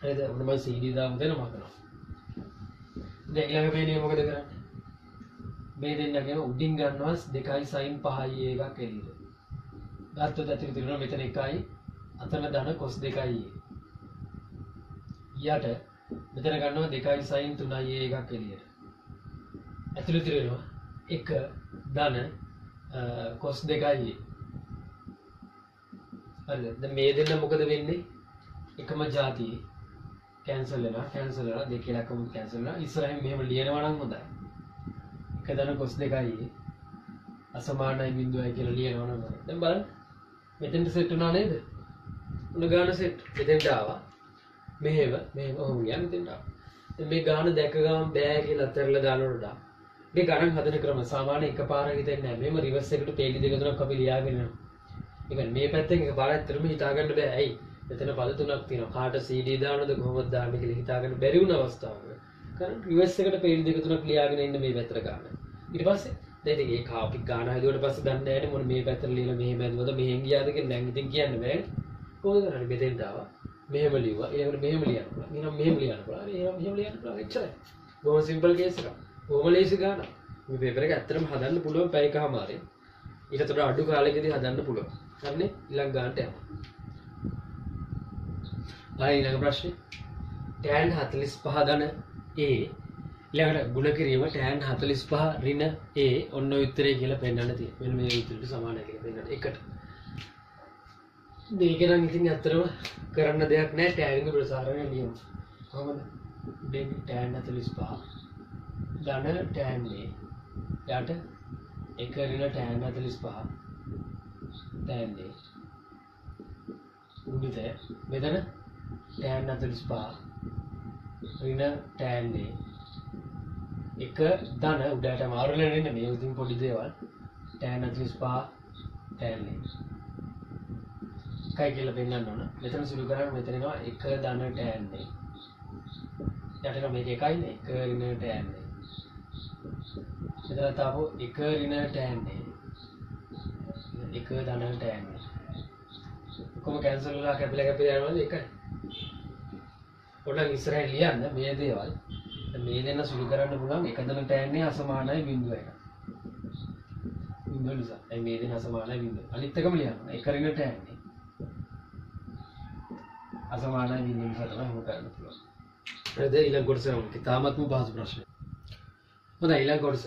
හරිද? ඔන්න මම cd දාමු දෙනවා කරනවා. දැන් ඊළඟ පේන්නේ මොකද කරන්නේ? මේ දෙන්නගේම උඩින් ගන්නවා 2යි sin 5යි එකක් එළියට. ගත්තොත් ඇතුළේ තියෙනවා මෙතන 1යි අතන ධන cos 2යි. යට මෙතන ගන්නවා 2යි sin 3යි එකක් එළියට. ඇතුළේ තියෙනවා 1 ධන cos 2යි. හරිද? දැන් මේ දෙන්න මොකද වෙන්නේ? එකම જાතියේ කැන්සල් වෙනවා දෙකේ ලකම කැන්සල් වෙනවා. ඉස්සරහින් මෙහෙම ලියනවා නම් හොඳයි. 1 ධන cos 2යි අසමානයි බිඳුවයි කියලා ලියනවා නම් හොඳයි. දැන් බලන්න මෙතෙන්ට සෙට් වුණා නේද? උන ගාන සෙට් මෙතෙන්ට ආවා. මෙහෙම ඔහොම ගියා මෙතෙන්ට ආවා. දැන් මේ ගාන දැක ගමන් බෑ කියලා අතරලා දානකොට වඩා මේ ගණන් හදන ක්‍රම සාමාන්‍ය එකපාරක් හිතෙන්නේ නැහැ. මෙහෙම රිවර්ස් එකට පේලි දෙක තුනක් අපි ලියාගෙන යනවා. ඒ කියන්නේ මේ පැත්තෙන් එකපාරක් ඇත්තටම හිතා ගන්න බෑ. ඇයි? මෙතන පද තුනක් තියෙනවා. කාට CD දානවද කොහොමද දාන්නේ කියලා හිතා ගන්න බැරි වුණ අවස්ථාවක. कारण රිවර්ස් එකට පේලි දෙක තුනක් ලියාගෙන ඉන්න මේ පැත්තට ගන්න. ඊට පස්සේ දැන් ඉතින් ඒ කාපි ගාන හදුවට පස්සේ දන්නේ නැහැ මොන මේ පැත්තට ලියලා මෙහෙම ඇදුවද මෙහෙන් ගියාද කියලා දැන් ඉතින් කියන්න බෑ. කොහොමද කරන්නේ? මෙතෙන්ට ආවා. මෙහෙම ලියුවා. ඊළඟට මෙහෙම ලියන්න පුළුවන්. ඊළඟ මෙහෙම ලියන්න පුළුවන්. මෙහෙම ලියන්න පුළුවන්. එච්චරයි. බොහොම සිම්පල් කේස් එකක්. බොහොම ලේසි ගානක්. මේ පේපර් එක ඇත්තටම හදන්න පුළුවන් පැය එකමාරේ. ඊට වඩා අඩු කාලෙකදී හදන්න පුළුවන්. හරිනේ? ඊළඟ ගානට යමු. ඊළඟ ප්‍රශ්නේ. tan 45 ධන a ඊළඟට ගුණ කිරීම tan 45 ඍණ a ඔන්න ඔය උත්තරේ කියලා පෙන්නන්න තියෙනවා. මෙන්න මේ උත්තරේට සමානයි කියලා පෙන්නන්න. එකට. මේක නම් ඉතින් ඇත්තටම කරන්න දෙයක් නැහැ. tan එක ප්‍රසාරණය නියම. කොහොමද? දෙක tan 45 ධන tan a යට 1 ඍණ tan 45 tan a උඩිත මෙතන tan 45 ඍණ tan a 1 ධන උඩට මාරුලා නෙන්න මේ උදින් පොඩි දේවල් tan 45 tan a කයි කියලා පෙන්නන්න ඕන. මෙතන සුළු කරාම මෙතන එනවා 1 ධන tan a යට මේක එකයිනේ 1 ඍණ tan a මෙතන තාපෝ 1 ඍණ tan a 1 ධන tan a කොහොම කැන්සල් වෙලා කැපිලා යනවද එකයි. පොඩ්ඩක් ඉස්සරහින් ලියන්න මේ දේවල්. මේ දෙන්න සුළු කරන්න පුළුවන් 1 ධන tan a අසමානයි බිඳුව එක. බිඳුව නිසා ඒ මේ දෙන්න අසමානයි බිඳුව. අනිත් එකම ලියන්න 1 ඍණ tan a අසමානයි බිඳුව නිසා තමයි මොකක් කරන්න පුළුවන්. හරිද? ඊළඟ කොටස යමු. තාමත්ම පහසු ප්‍රශ්න. හොඳයි ඊළඟ කොටස.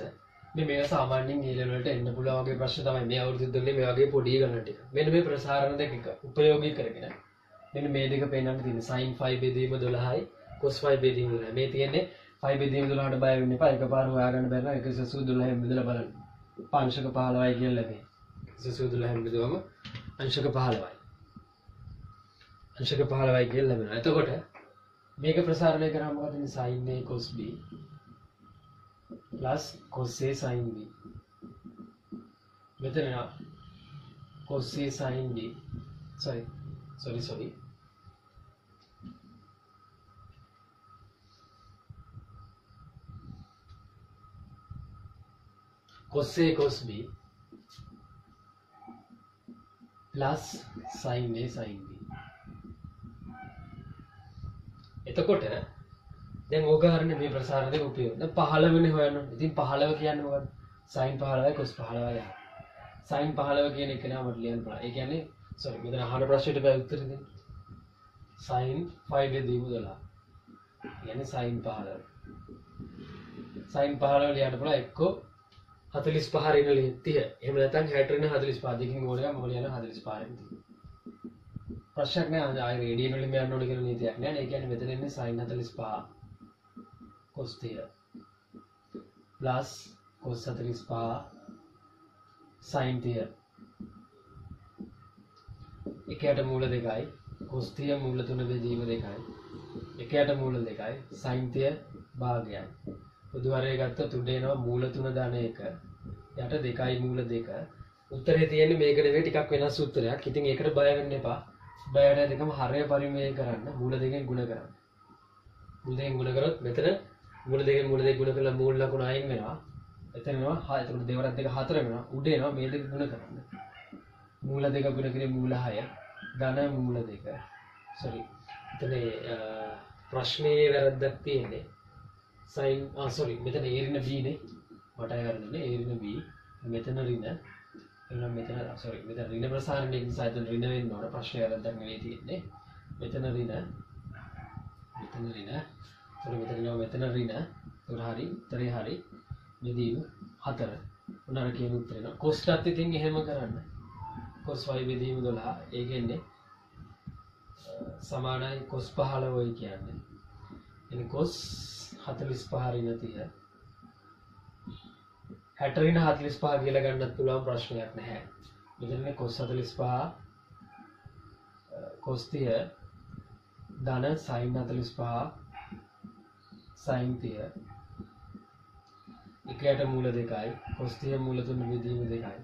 මේ සාමාන්‍යයෙන් ඒ ලෙවල් වලට එන්න පුළුවන් වගේ ප්‍රශ්න තමයි මේ අවුරුද්දේ මේ වගේ පොඩි ගණන් ටික. මෙන්න මේ ප්‍රසාරණ දෙක උපයෝගී කරගෙන මෙන්න මේ දෙක පෙන්නන්න තියෙන sin 5 බෙදීම 12යි cos 5 බෙදීම 12යි. මේ තියෙන්නේ 5 බෙදීම 12ට බය වෙන්න එපා. එකපාර හොයාගන්න බැරි නම් 1/12න් බෙදලා බලන්න. අංශක 15යි කියලා ලැබෙයි. 1/12න් බෙදුවම අංශක 15යි. අංශක 15යි කියලා ලැබෙනවා. එතකොට මේක ප්‍රසාරණය කරාම මොකද වෙන්නේ? sin a cos b plus cos a sin b. මෙතන cos a sin b sorry cos a cos b plus sin a sin b. එතකොට දැන් ඕක හරිනේ මේ ප්‍රසාරණ දෙක උපයෝග. දැන් 15 වෙනි හොයන්න. ඉතින් 15 කියන්නේ මොකක්ද? sin 15යි cos 15යි. sin 15 කියන එක නම මට ලියන්න පුළුවන්. ඒ කියන්නේ sorry මෙතන අහන ප්‍රශ්නෙට බෑ උත්තර දෙන්න. sin 5 බෙදීම 12. කියන්නේ sin 15. sin 15 ලියන්න පුළුවන් එක්ක 45 ඍණ 30. එහෙම නැත්නම් 60 ඍණ 45 දෙකකින් ඕන එක මම ලියන 45 න් 30. ප්‍රශ්නයක් නෑ ආයෙ රේඩියන් වලින් යන්න ඕන කියලා නීතියක් නෑ. ඒ කියන්නේ මෙතන ඉන්නේ sin 45 cos 30 plus cos 45 sin 30 එකයට මූල දෙකයි cos 30 මූල 3 බෙදීම දෙකයි එකයට මූල දෙකයි sin 30 භාගයයි පොදුහරය ගත්තොත් උඩ එනවා මූල 3 ධන 1 යට දෙකයි මූල 2 උත්තරේ තියෙන්නේ මේක නෙවෙයි ටිකක් වෙනස් උත්තරයක්. ඉතින් ඒකට බය වෙන්න එපා. බයට දෙකම හරය පරිමේය කරන්න මූල දෙකෙන් ගුණ කරන්න. මූල දෙකෙන් ගුණ කරොත් මෙතන මූල දෙකෙන් ගුණ කරලා මූල ලකුණ අයින් වෙනවා. එතන එනවා 6. එතකොට දෙවරක් දෙක 4 වෙනවා. උඩ එනවා මේ දෙක ගුණ කරන්න. මූල දෙක ගුණ කරේ මූල 6 ධන මූල 2. sorry. එතන ප්‍රශ්නේ වැරද්දක් තියෙන්නේ. sin sorry මෙතන a ඍණ b නේ. මට අය වැරදුනේ a ඍණ b. මෙතන ඍණ එනම් මෙතන sorry මෙතන ඍණ ප්‍රසාරණය නිසා එතන ඍණ වෙන්න ඕන ප්‍රශ්නය වැරද්දක් නෙවෙයි තියෙන්නේ මෙතන ඍණ මෙතන ඍණ උර හරි උත්තරේ හරි බෙදීම 4 උනර කියන උත්තරේ න cos ටත් ඉතින් එහෙම කරන්න cos y බෙදීම 12 ඒ කියන්නේ සමානයි cos 15යි කියන්නේ එනි cos 45 ඍණ 30 60 ඍණ 45 කියලා ගන්නත් පුළුවන් ප්‍රශ්නයක් නැහැ. මෙතනනේ cos 45 cos 30 ධන sin 45 sin 30 එකයට මූල දෙකයි cos 30 මූල 3 බෙදීම දෙකයි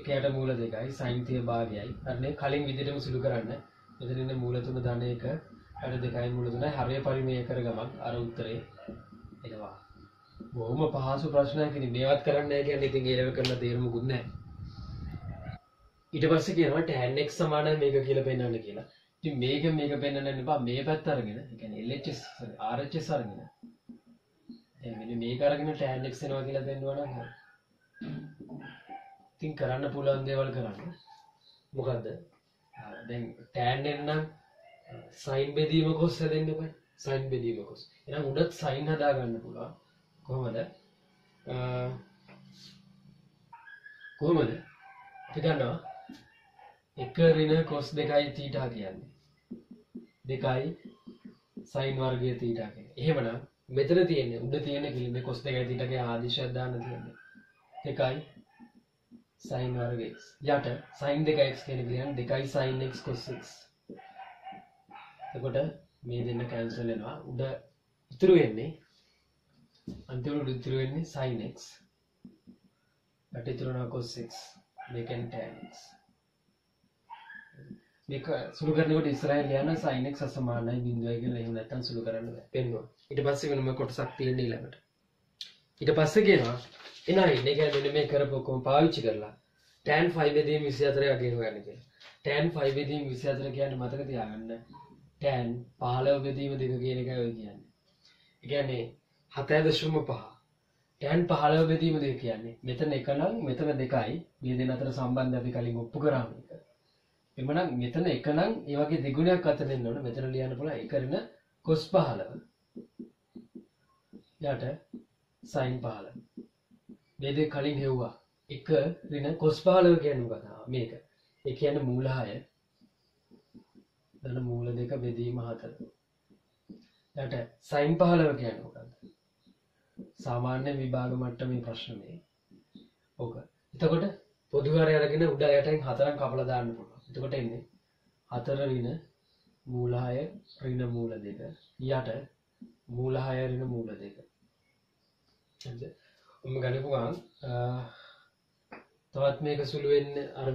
එකයට මූල දෙකයි sin 30 භාගයයි. අරනේ කලින් විදිහටම සුළු කරන්න. මෙතන ඉන්නේ මූල 3 ධන 1 යට දෙකයි මූල 3යි හරය පරිමේය කර ගමන් අර උත්තරේ එනවා. බොහොම පහසු ප්‍රශ්නයක් ඉතින් මේවත් කරන්න නැහැ කියන්නේ ඉතින් ඒ ලෙවල් කරලා තේරුමකුත් නැහැ. ඊට පස්සේ කියනවා tan x සමානයි මේක කියලා පෙන්නන්න කියලා. ඉතින් මේක පෙන්නන්න එපා මේ පැත්ත අරගෙන. ඒ කියන්නේ LHS RHS අරගෙන. දැන් මෙන්න මේක අරගෙන tan x එනවා කියලා පෙන්වනවා නම් හරි. ඉතින් කරන්න පුළුවන් දේවල් කරන්න. මොකද්ද? දැන් tan එන්නම් sin බෙදීම cos හදෙන්න බෑ. sin බෙදීම cos. එහෙනම් උඩත් sin හදා ගන්න පුළුවන්. කොහොමද අපි දන්නවා 1 ඍණ cos 2යි θ කියන්නේ 2යි sin වර්ගය θ කියන්නේ. එහෙමනම් මෙතන තියෙන්නේ උඩ තියෙන කිලිමේ cos 2යි θ ගේ ආදිශයක් දාන්න තියෙන්නේ 2යි sin වර්ග x යට sin 2x කියන කියන්නේ 2යි sin x cos 6. එතකොට මේ දෙන්න කැන්සල් වෙනවා. උඩ ඉතුරු වෙන්නේ අන්තිමට ඉතුරු වෙන්නේ sin x යට ඉතුරු වෙනවා cos 6 මේකෙන් tan x මේක සුළු කරනකොට ඉස්සරහින් ලියන්න sin x අසමානයි 0යි කියලා එහෙම නැත්නම් සුළු කරන්න බෑ පෙන්නවා. ඊට පස්සේ වෙනම කොටසක් තියෙන ඊළඟට ඊට පස්සේ කියනවා එනයි මේ කියන්නේ මේ කරපොකම පාවිච්චි කරලා tan 5 බෙදීම 24 වගේ හොයන්න කියලා. tan 5 බෙදීම 24 කියන්නේ මතක තියාගන්න tan 15 බෙදීම 2 කියන එකයි ඔය කියන්නේ. ඒ කියන්නේ 7.5 tan 15 බෙදීම 2 කියන්නේ මෙතන 1 නම් මෙතන 2යි මේ දෙක අතර සම්බන්ධය අපි කලින් ඔප්පු කරා මේක. එමනම් මෙතන 1 නම් ඒ වගේ දෙගුණයක් අතර දෙන්න ඕන. මෙතන ලියන්න පුළුවන් 1 ඍණ cos 15 යට sin 15 මේ දෙක කලින් හෙව්වා 1 ඍණ cos 15 කියන්නේ මොකක්ද මේක. ඒ කියන්නේ මූල 6 ධන මූල 2 බෙදීම 4 යට sin 15 කියන්නේ මොකක්ද? සාමාන්‍ය විභාග මට්ටමේ ප්‍රශ්න මේ. ඕක. එතකොට පොදු හරය අරගෙන උඩ යටින් 4ක් කපලා දාන්න පුළුවන්. එතකොට එන්නේ 4 ඍණ මූල 6 ඍණ මූල 2 යට මූල 6 ඍණ මූල 2. හරිද? ඔන්න ගණපුවාන් තවත් මේක සුළු වෙන්නේ අර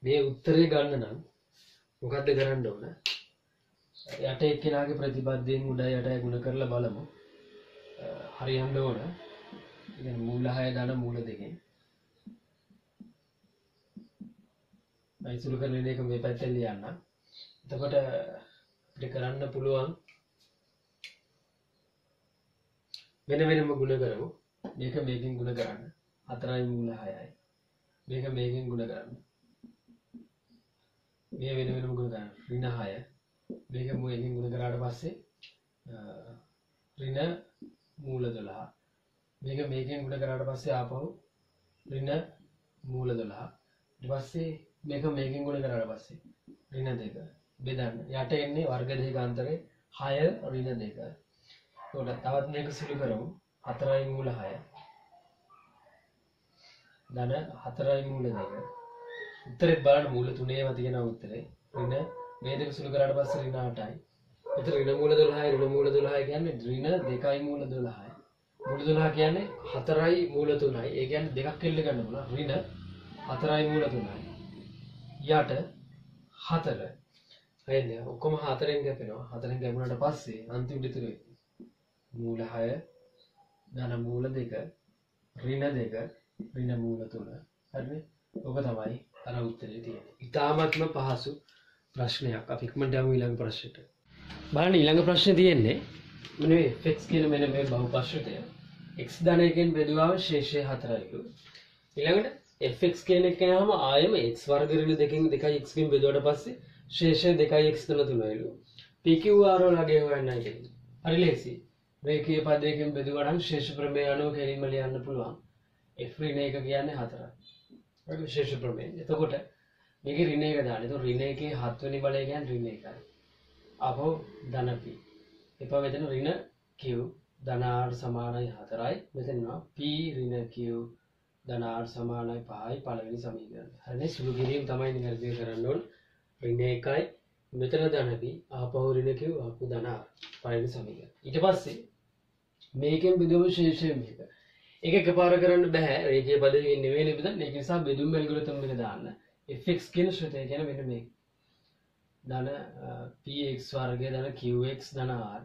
මේ උත්තරේ ගන්න නම් මොකද්ද කරන්න ඕන? යට එක්කෙනාගේ ප්‍රතිපදයෙන් උඩ යටයි ගුණ කරලා බලමු. හරියන්න ඕන. ඉතින් මූල 6 දාන මූල 2කින්. මම සුළු කරන එක මේ පැත්තෙන් ලියන්න. එතකොට අපිට කරන්න පුළුවන් වෙන වෙනම ගුණ කරමු. මේක මේකෙන් ගුණ කරන්න. 4යි මූල 6යි. මේක මේකෙන් ගුණ කරන්න. මේ වෙන වෙනම ගුණ කරන්න. ඍණ 6 මේක මේකෙන් ගුණ කරාට පස්සේ ඍණ මූල 12 මේක මේකෙන් ගුණ කරාට පස්සේ ආපහු ඍණ මූල 12 ඊට පස්සේ මේක මේකෙන් ගුණ කරාට පස්සේ ඍණ 2 බෙදන්න යට එන්නේ වර්ග දෙක අතරේ 6 ඍණ 2 එතකොට තවත් මේක සුළු කරමු. 4යි මූල 6 ධන 4යි මූල 2. උත්තරේ බලන්න මූල 3ේම තියෙනවා උත්තරේ. ඍණ මේ දෙක සුළු කරාට පස්සේ ඍණ 8යි. එතන ඍණ මූල 12යි ඍණ මූල 12යි කියන්නේ ඍණ 2යි මූල 12යි. මූල 12 කියන්නේ 4යි මූල 3යි. ඒ කියන්නේ දෙකක් එල්ල ගන්න පුළුවන්. ඍණ 4යි මූල 3යි. යට 4. හරිද? ඔක්කොම 4ෙන් ගැපෙනවා. 4ෙන් ගැපුණාට පස්සේ අන්තිමට ඉතුරු වෙන්නේ මූල 6 ධන මූල 2 ඍණ 2 ඍණ මූල 3. හරිද? ඔබ තමයි අර උත්තරේ තියෙන්නේ. ඉතාමත්ම පහසු ප්‍රශ්නයක්. අපි ඉක්මනට යමු ඊළඟ ප්‍රශ්නෙට. බලන්න ඊළඟ ප්‍රශ්නේ තියෙන්නේ මෙන්න මේ fx කියන මෙන්න මේ බහුපශ්‍රිතය. x ධන එකෙන් බෙදුවාම ශේෂය 4යිලු. ඊළඟට fx කියන එක කියනවාම ආයෙම x වර්ග ඍණ 2x කින් බෙදුවට පස්සේ ශේෂය 2x ධන 3යිලු. pqr වලගේ හොයන්නයි කියන්නේ. හරි ලේසි. රේඛීය පදයකින් බෙදුවා නම් ශේෂ ප්‍රමේය අනුව කෙලින්ම ලියන්න පුළුවන්. f ඍණ 1 කියන්නේ 4යි. හරි විශේෂ ප්‍රමේය. එතකොට මේකේ ඍණ 1 දාන්න. එතකොට ඍණ 1 7 වෙනි බලය කියන්නේ ඍණ 1යි. අපෝ ධන p. එපා මෙතන ඍණ q ධන r සමානයි 4යි. මෙතනනවා p ඍණ q ධන r සමානයි 5යි පළවෙනි සමීකරණය. හරිනේ සුළු කිරීම තමයි නිවැරදිව කරන්න ඕන. ඍණ 1යි මෙතන ධන p ආපහු ඍණ q ආපහු ධන r පළවෙනි සමීකරණය. ඊට පස්සේ මේකෙන් බෙදුවම ශේෂය මේක. ඒක එකපාර කරන්න බෑ. රේඛීය පදයෙන් නෙවෙයි බෙදන්න. ඒක නිසා බෙදුම් ඇල්ගොරිතම් එක දාන්න. fx කියන ශ්‍රේණිය කියන්නේ මෙන්න මේක. ධන px වර්ගය ධන qx ධන r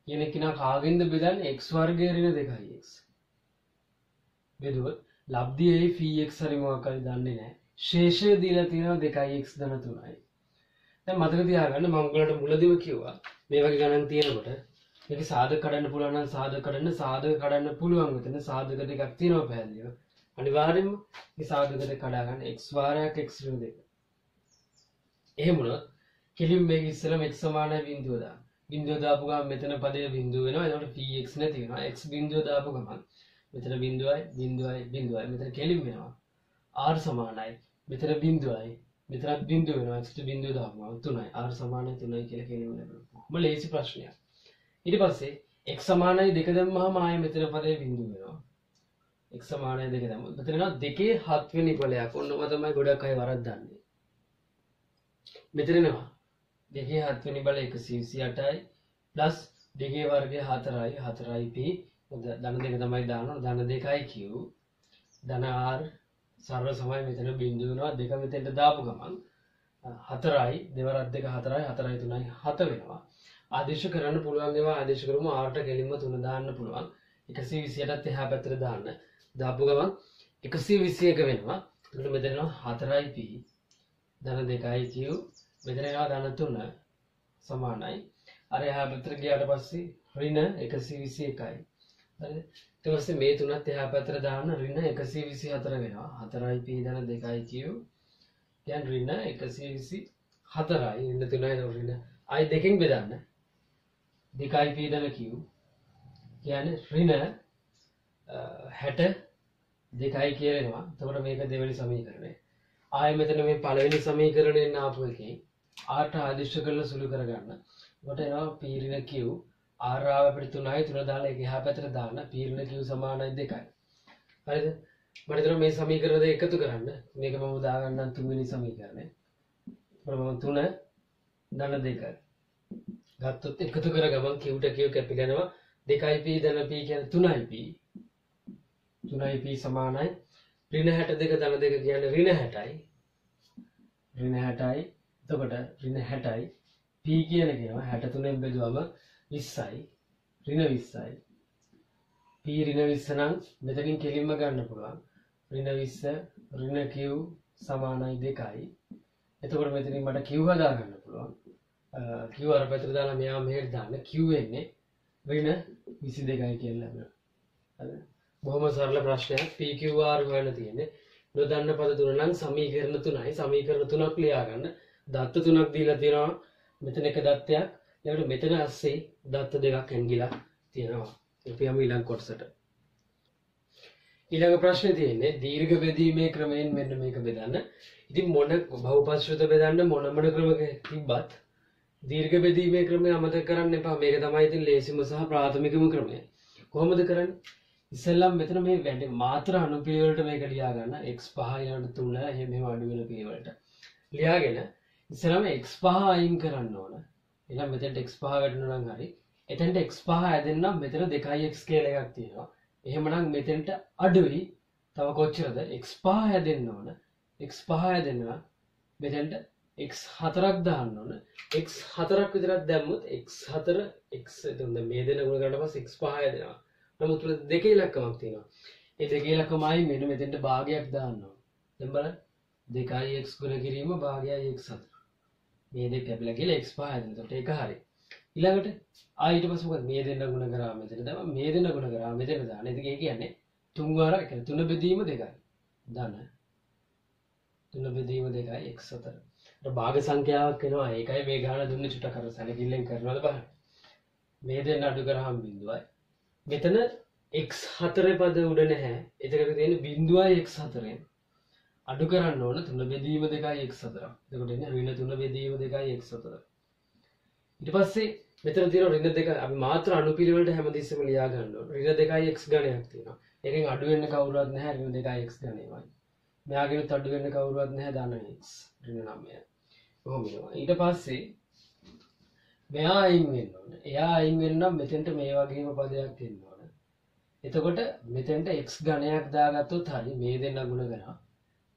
කියන එක නා කාගෙන්ද බෙදන්නේ x වර්ගය ඍණ 2x. බෙදුවොත් ලබ්ධියේ px හරි මොකක්ද දන්නේ නැහැ. ශේෂය දීලා තියෙනවා 2x ධන 3යි. දැන් මතක තියාගන්න මම ඔයගලට මුලදීම කිව්වා මේ වගේ ගණන් තියෙනකොට මේක සාධක කඩන්න පුළුවන් නම් සාධක කඩන්න පුළුවන්. මෙතන සාධක දෙකක් තියෙනවා පැහැදිලිව. අනිවාර්යෙන්ම මේ සාධක දෙක කඩා ගන්න x වාරයක් x ඍණ 2. එහෙම වුණොත් කෙලින් මේක ඉස්සෙල්ලාම x සමානයි බිඳුව දාන්න. බිඳුව දාපු ගමන් මෙතන පදයේ බිඳුව වෙනවා. එතකොට px නැති වෙනවා. x බිඳුව දාපු ගමන් මෙතන බිඳුවයි මෙතන කෙලින් වෙනවා. r සමානයි. මෙතන බිඳුවයි. මෙතනත් බිඳුව වෙනවා. x ට බිඳුව දාපු ගමන් 3යි. r සමානයි 3යි කියලා කෙලින් වෙනවා. කොහොම ලේසි ප්‍රශ්නයක්. ඊට පස්සේ x සමානයි 2 දැම්මහම ආයෙ මෙතන පදයේ බිඳුව වෙනවා. x සමානයි 2 දැම්මොත් මෙතන එනවා 2 7 වෙනි බලයක්. ඔන්නම තමයි ගොඩක් අය වරද්දන්නේ. මෙතන එනවා 2 7 වෙනි බලය 128යි ප්ලස් 2 වර්ගය 4යි 4යි p ධන 2 තමයි දාන්න ඕන. ධන 2යි q ධන r සරල සමයි මෙතන බිඳුව වෙනවා. 2 මෙතෙන්ට දාපු ගමන් 4යි 2 වරක් 2 4යි 4යි 3යි 7 වෙනවා. ආදේශ කරන්න පුළුවන් ඒවා ආදේශ කරමු r ට ගෙලින්ම 3 දාන්න පුළුවන්. 128ත් එහා පැත්තට දාන්න. දාපු ගමන් 121 වෙනවා. එතකොට මෙතන එනවා 4යි p ධන 2යි q මෙතන එනවා ධන 3 සමානයි. අර එහා පැත්තට ගියාට පස්සේ ඍණ 121යි. හරිද? ඊට පස්සේ මේ තුනත් එහා පැත්තට දාන්න ඍණ 124 වෙනවා. 4යි p ධන 2යි q කියන්නේ ඍණ 124යි ඍණ 3යි ඍණ i දෙකෙන් බෙදන්න. 2යි p ධන q කියන්නේ ඍණ 62යි කියලා එනවා. එතකොට මේක දෙවෙනි සමීකරණය. ආයෙ මෙතන මේ පළවෙනි සමීකරණයෙන් ආපු එකේ r ට ආදේශ කරලා සුළු කරගන්න. එතකොට එනවා p ඍණ q r ආව අපිට 3යි 3 දාලා ඒක එහා පැත්තට දාන්න. p ඍණ q සමානයි 2යි. හරිද? මට හිතෙනවා මේ සමීකරණ දෙක එකතු කරන්න. මේක මම දාගන්නම් තුන්වෙනි සමීකරණය. මම 3 ධන 2 ගත්තොත් එකතු කර ගමන් q ට q කැපිලා යනවා. 2යි p ධන p කියන්නේ 3යි p 3යි p සමානයි ඍණ 62 ධන 2 කියන්නේ ඍණ 60යි. ඍණ 60යි. එතකොට ඍණ 60යි p කියන කියනවා 63 න් බෙදුවම 20යි. ඍණ 20යි. p ඍණ 20 නම් මෙතනින් කෙලින්ම ගන්න පුළුවන්. ඍණ 20 ඍණ q සමානයි 2යි. එතකොට මෙතනින් මට q හදා ගන්න පුළුවන්. q අර පැත්තට දාලා මෙයා මෙහෙට දාන්න. q එන්නේ ඍණ 22යි කියලා ලැබෙනවා. හරිද? බොහොම සරල ප්‍රශ්නයක්. PQR හොයන්න තියෙන්නේ. නොදන්න පද තුන නම් සමීකරණ 3යි. සමීකරණ 3ක් ලියා ගන්න. දත්ත 3ක් දීලා තියෙනවා. මෙතන එක දත්තයක්. ඊළඟට මෙතන ASCII දත්ත දෙකක් ඇංගිලා තියෙනවා. අපි යමු ඊළඟ කොටසට. ඊළඟ ප්‍රශ්නේ තියෙන්නේ දීර්ඝ බෙදීමේ ක්‍රමයෙන් මෙන්න මේක බෙදන්න. ඉතින් මොන බහුපශ්‍රිත බෙදන්න මොන ක්‍රමයක තිබ්බත් දීර්ඝ බෙදීමේ ක්‍රමය අමතක කරන්න එපා. මේක තමයි ඉතින් ලේසිම සහ ප්‍රාථමිකම ක්‍රමය. කොහොමද කරන්නේ? ඉස්සෙල්ලම මෙතන මේ වැඩි මාත්‍ර අනුපිළිවෙලට මේක ලියා ගන්න. x5 ඊළඟට 3 එහෙම අඩු වෙන පිළිවෙලට. ලියාගෙන ඉස්සෙල්ලාම x5 අයින් කරන්න ඕන. ඊළඟ මෙතෙන්ට x5 වැටෙනවා නම් හරි. එතෙන්ට x5 ඇදෙන්න මෙතන 2x කියලා එකක් තියෙනවා. එහෙමනම් මෙතෙන්ට අඩුයි. තව කොච්චරද? x5 ඇදෙන්න ඕන. x5 ඇදෙනවා. මෙතෙන්ට x4ක් දාන්න ඕන. x4ක් විතරක් දැම්මොත් x4 x එතන මේ දෙන ගුණ කරලා පස්සේ x5 ඇදෙනවා. නමුත් දෙකේ ඉලක්කමක් තියෙනවා. ඒ දෙකේ ඉලක්කමයි මෙන්න මෙතෙන්ට භාගයක් දාන්න ඕන. දැන් බලන්න 2x ගුණ කිරීම භාගයයි x4. මේ දෙක කැපිලා ගිහලා x5 ඇදෙනවා. එතකොට ඒක හරි. ඊළඟට ඊට පස්සේ මොකද මේ දෙන්න ගුණ කරා මෙතන තමයි මේ දෙන්න ගුණ කරා මෙතන දාන්න. ඒක කියන්නේ 3 වාරක් කියන්නේ 3 බෙදීම 2යි. දාන්න. 3 බෙදීම 2යි x4. භාග සංඛ්‍යාවක් වෙනවා. ඒකයි මේ ගාන දුන්නේ චුට්ටක් අර සැලකිල්ලෙන් කරනවද බලන්න. මේ දෙන්න අඩු කරාම බිඳුවයි. මෙතන x4 පද උඩ නැහැ. එතකොට තියෙන බිඳුවයි x4ෙන් අඩු කරන්න ඕන 3 බෙදීම 2යි x4. එතකොට එන්නේ ඍණ 3 බෙදීම 2යි x4. ඊට පස්සේ මෙතන තියෙන ඍණ 2 අපි මාත්‍ර අනුපිළිවෙලට හැමතිස්සෙම ලියා ගන්න ඕන. ඍණ 2යි x ගණයක් තියෙනවා. එකෙන් අඩු වෙන්න කවුරුවත් නැහැ ඍණ 2යි x ගණයමයි. මෙයාගෙනුත් අඩු වෙන්න කවුරුවත් නැහැ ධන x ඍණ 9යි. කොහොම වෙනවා. ඊට පස්සේ මෙයා අයින් වෙන්න ඕන. එයා අයින් වෙන්න නම් මෙතෙන්ට මේ වගේම පදයක් එන්න ඕන. එතකොට මෙතෙන්ට x ගණයක් දාගත්තොත් හරි මේ දෙන්න ගුණ කරා.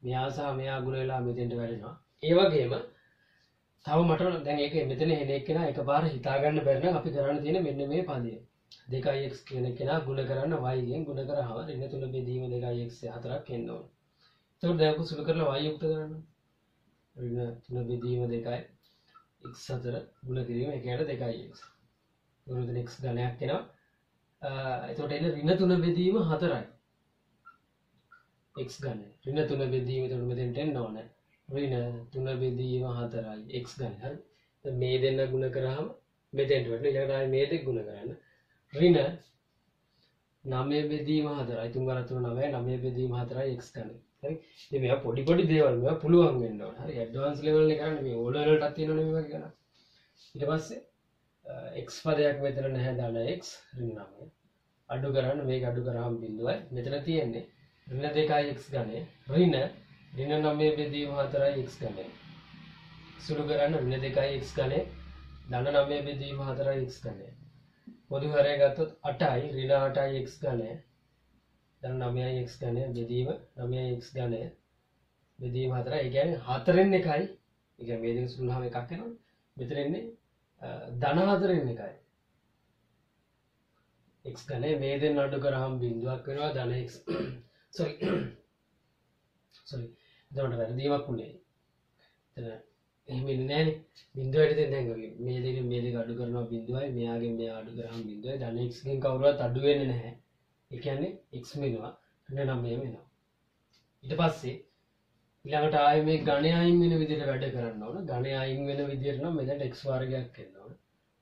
මෙයා සහ මෙයා ගුණ වෙලා මෙතෙන්ට වැඩෙනවා. ඒ වගේම තව මට දැන් ඒක මෙතන එන එක්කෙනා එකපාර හිතා ගන්න බැරි නම් අපි කරන්න තියෙන මෙන්න මේ පදය. 2x කියන කෙනා ගුණ කරන්න y ගෙන් ගුණ කරාම ඍණ 3 බෙදීම 2x 4ක් එන්න ඕන. එතකොට දැන් අපි සුළු කරලා y යුක්ත කරන්න. ඍණ 3 බෙදීම 2යි x4 ගුණ කිරීම එකකට 2x. එතකොට x ගණයක් එනවා. එතකොට එන්නේ ඍණ 3 බෙදීම 4යි. x ගණය. ඍණ 3 බෙදීම එතකොට මෙතෙන්ට එන්න ඕනේ. ඍණ 3 බෙදීම 4යි x ගණය. හරි. දැන් මේ දෙන්න ගුණ කරාම මෙතෙන්ට වෙන්න. ඊළඟට ආයේ මේ දෙක ගුණ කරන්න. ඍණ 9 බෙදීම 4යි 3 ගණන් 3 9 9 බෙදීම 4යි x ගණය. හරි. ඉතින් මේවා පොඩි පොඩි දේවල් මේවා පුළුවන් වෙන්න ඕන. හරි. ඇඩ්වාන්ස් ලෙවල් එක කරන්නේ මේ ඕ ලෙවල් එකටත් තියෙනවනේ මේ වගේ ගණන්. ඊට පස්සේ x පදයක් මෙතන නැහැ දාන x ඍණ 9. අඩු කරන්න මේක අඩු කරාම බිඳුවයි. මෙතන තියෙන්නේ ඍණ 2යි x ගණය. ඍණ 9 බෙදීම 4යි x ගණය. සුළු කරන්න ඍණ 2යි x ගණය. ධන 9 බෙදීම 4යි x ගණය. පොදු හරය ගත්තොත් 8යි ඍණ 8යි x ගණය. ධන 9යි x ගණය බෙදීම 9යි x ගණය. බෙදීම 4යි. ඒ කියන්නේ 4න් එකයි. ඒ කියන්නේ මේ දෙක සුළුනහම එකක් වෙනවනේ. මෙතන එන්නේ ධන 4න් එකයි. x ගණය මේ දෙන්න අඩු කරාම බිඳුවක් වෙනවා ධන x. sorry. එතකොට වැරදීමක් උනේ. එතන එහෙම ඉන්නේ නැහනේ. බිඳුවට දැන් දැන් මේ දෙක අඩු කරනවා බිඳුවයි මෙයාගෙන් මෙයා අඩු කරාම බිඳුවයි ධන x ගෙන් කවුරුවත් අඩු වෙන්නේ නැහැ. ඒ කියන්නේ x වෙනවා ඍණ 9 වෙනවා. ඊට පස්සේ ඊළඟට ආයේ මේ ඝණය අයින් වෙන විදිහට වැඩ කරන්න ඕන. ඝණය අයින් වෙන විදිහට නම් මෙතනට x වර්ගයක් එන්න ඕන.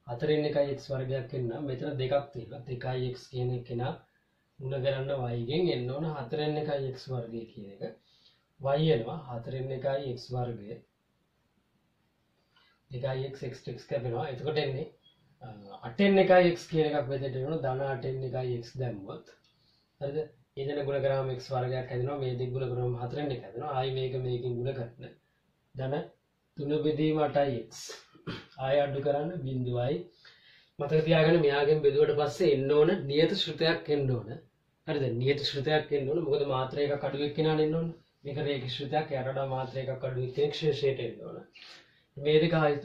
4න් එකයි x වර්ගයක් එන්න. මෙතන දෙකක් තියෙනවා. 2x කියන එක නා ಗುಣ කරන්න y ගෙන් එන්න ඕන 4න් එකයි x වර්ගය කියන එක. y එනවා 4න් එකයි x වර්ගය. 2x x කැපෙනවා. එතකොට එන්නේ 8න් එකයි x කියන එකක් මෙතනට එනවා. ධන 8න් එකයි x දැම්මොත්. හරිද? ඊදෙන ගුණ කරාම x වර්ගයක් හැදෙනවා. මේ දෙක ගුණ කරාම 4න් එක හැදෙනවා. ආයි මේක මේකෙන් ගුණ කරන්න. ධන 3 බෙදීම 8යි x. ආය අඩු කරන්න බිඳුවයි. මතක තියාගන්න මෙයාගෙන් බෙදුවට පස්සේ එන්න ඕන නියත ශ්‍රුතයක් එන්න ඕන. හරිද? නියත ශ්‍රුතයක් එන්න ඕන. මොකද මාත්‍ර එකක් අඩු වෙක් කෙනාට එන්න ඕන. මේක රේඛ ශ්‍රුතයක් යටට මාත්‍ර එකක් අඩු වෙක් කෙනෙක් ශේෂයට එන්න ඕන. මේ දෙක ආයි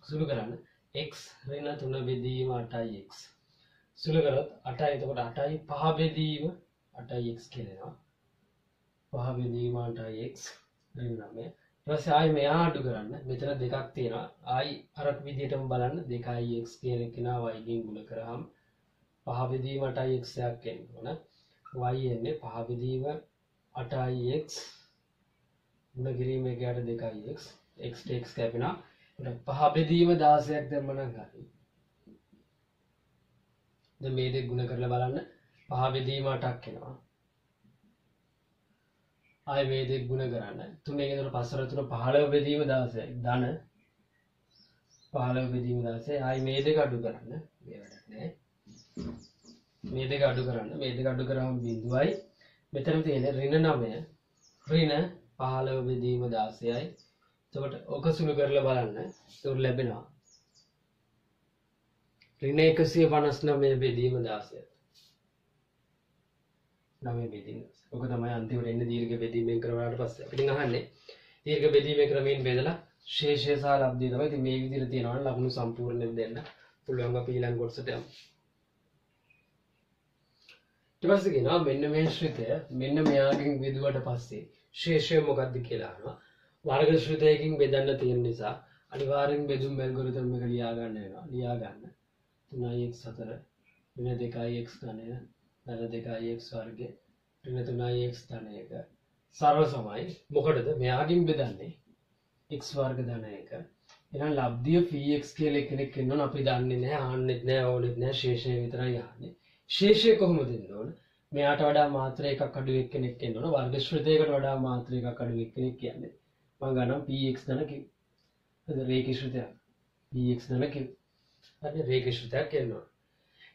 සුළු කරන්න. x ඍණ 3 බෙදීම 8යි x. සුළු කරොත් 8යි එතකොට 8යි 5 බෙදීම 8යි x කියනවා. 5 බෙදීම 8යි x ඍණ 9. ඊට පස්සේ ආයි මෙයා අඩු කරන්න. මෙතන දෙකක් තියෙනවා. ආයි අර විදිහටම බලන්න 2යි x කියන කෙනා y ගෙන් ගුණ කරාම 5 බෙදීම 8යි x එකක් එන්න ඕන. y එන්නේ 5 බෙදීම 8යි x ගුණ කිරීම එකකට 2යි x x x කැපෙනවා. 5 බෙදීම 16ක් දැම්ම නම් හරි. දැන් මේ දෙක ගුණ කරලා බලන්න 5 බෙදීම 8ක් එනවා. ආයි මේ දෙක ගුණ කරන්න 3 එකේ 5 3 15 බෙදීම 16යි ධන 15 බෙදීම 16 ආයි මේ දෙක අඩු කරන්න මේ වැඩක් නෑ මේ දෙක අඩු කරන්න මේ දෙක අඩු කරාම බිඳුවයි මෙතන තියෙන ඍණ 9 ඍණ 15 බෙදීම 16යි එතකොට ඔක සුළු කරලා බලන්න ඒක ලැබෙනවා ඍණ 159 බෙදීම 16 9 බෙදීම ඔක තමයි අන්තිමට එන්නේ දීර්ඝ බෙදීමෙන් කරවලාට පස්සේ අපිට අහන්නේ දීර්ඝ බෙදීමේ ක්‍රමයෙන් බෙදලා ශේෂය සහ ලබ්ධිය තමයි ඉතින් මේ විදිහට තියෙනවා ලකුණු සම්පූර්ණයෙන් දෙන්න පුළුවන් අපි ඊළඟ කොටසට යමු ඊට පස්සේ කියනවා මෙන්න මේ ශ්‍රිතය මෙන්න මෙයාගෙන් බෙදුවට පස්සේ ශේෂය මොකක්ද කියලා අහනවා වර්ග ශ්‍රිතයකින් බෙදන්න තියෙන නිසා අනිවාර්යෙන් බෙදුම් ඇල්ගොරිතම් එක ලියා ගන්න වෙනවා ලියා ගන්න 3x4 ඍණ 2x ධනය ධන 2x වර්ගය ඍණ 3x ධන 1 සරල සමයි මොකටද මෙයාගෙන් බෙදන්නේ x වර්ග ධන 1 එහෙනම් ලබ්ධිය px කියලා කෙනෙක් ඉන්නවනේ අපි දන්නේ නැහැ ආන්නෙත් නැහැ ඕනෙත් නැහැ ශේෂය විතරයි ආන්නේ ශේෂය කොහොමද දෙන්න ඕන මෙයාට වඩා මාත්‍ර එකක් අඩු එක්කෙනෙක් ඉන්න ඕන වර්ග ශ්‍රිතයකට වඩා මාත්‍ර එකක් අඩු එක්කෙනෙක් කියන්නේ මම ගන්නම් px ධන q හරි රේඛී ශ්‍රිතයක් px ධන q හරි රේඛී ශ්‍රිතයක් කියනවා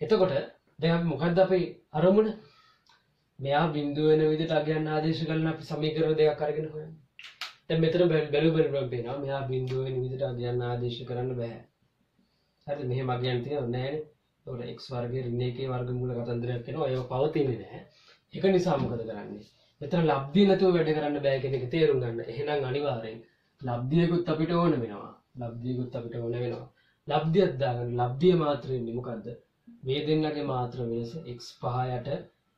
එතකොට දැන් අපි මොකද්ද අපේ අරමුණ මෙයා බිඳුව වෙන විදිහට අගයන් ආදේශ කරන අපි සමීකරණ දෙකක් අරගෙන හොයන්නේ දැන් මෙතන බැලුවම පේනවා මෙයා බිඳුව වෙන විදිහට අගයන් ආදේශ කරන්න බෑ හරිද මෙහෙම අගයන් තියෙනව නෑනේ එතකොට x වර්ගයේ ඍණ 1 වර්ගමූල කතන්දරයක් වෙනවා ඒව පවතින්නේ නැහැ ඒක නිසා මොකද කරන්නේ මෙතන ලබ්ධිය නැතුව වැඩ කරන්න බෑ කියන එක තේරුම් ගන්න එහෙනම් අනිවාර්යෙන් ලබ්ධියකුත් අපිට ඕන වෙනවා ලබ්ධියකුත් අපිට ඕන වෙනවා ලබ්ධියක් දාගන්න ලබ්ධිය මාත්‍රෙ ඉන්නේ මොකද්ද මේ දෙන්නගේ මාත්‍ර වෙනස x5 යට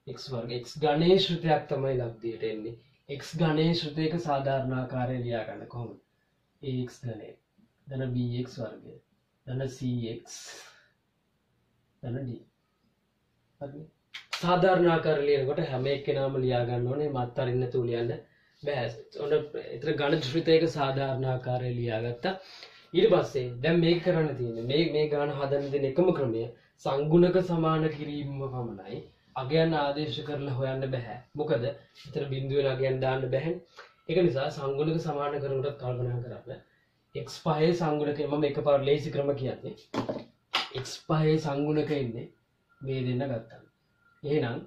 x වර්ග x ඝනයේ ශ්‍රිතයක් තමයි ලබ්ධියට එන්නේ x ඝනයේ ශ්‍රිතයක සාධාරණාකාරය ලියා ගන්න කොහොමද ax ඝනය ධන bx වර්ගය ධන cx ධන d හරි සාධාරණාකාර ලියනකොට හැම එක්කෙනාම ලියා ගන්න ඕනේ මත් අරින්න නැතුව ලියන්න බෑ ඔන්න ඒතර ඝන ශ්‍රිතයක සාධාරණාකාරය ලියාගත්තා ඊට පස්සේ දැන් මේක කරන්න තියෙන්නේ මේ ගාන හදන්න දෙන එකම ක්‍රමය සංගුණක සමාන කිරීම පමණයි අගයන් ආදේශ කරලා හොයන්න බෑ මොකද විතර බිඳුවෙන් අගයන් දාන්න බෑනේ ඒක නිසා සංගුණක සමාන කරනකොට කල්පනා කරන්න x5 සංගුණකේ මම එකපාර ලේසි ක්‍රම කියන්නේ x5 සංගුණක ඉන්නේ මේ දෙන්න ගත්තා එහෙනම්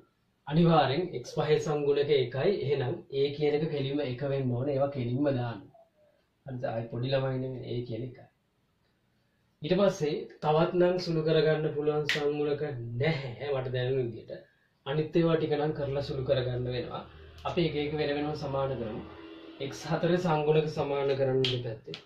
අනිවාර්යෙන් x5 සංගුණක 1යි එහෙනම් a කියන එක කෙලින්ම 1 වෙන්න ඕනේ ඒවා කෙලින්ම දාන්න හරිද ආයි පොඩි ළමයි නෙමෙයි a කියන එකයි ඊට පස්සේ තවත් නම් සුළු කරගන්න පුළුවන් සංගුණක නැහැ මට දැනෙන විදිහට අනිත් ඒවා ටික නම් කරලා සුළු කරගන්න වෙනවා අපි එක එක වෙන වෙනම සමාන කරමු x4 සංගුණක සමාන කරන්න දෙපැත්තේ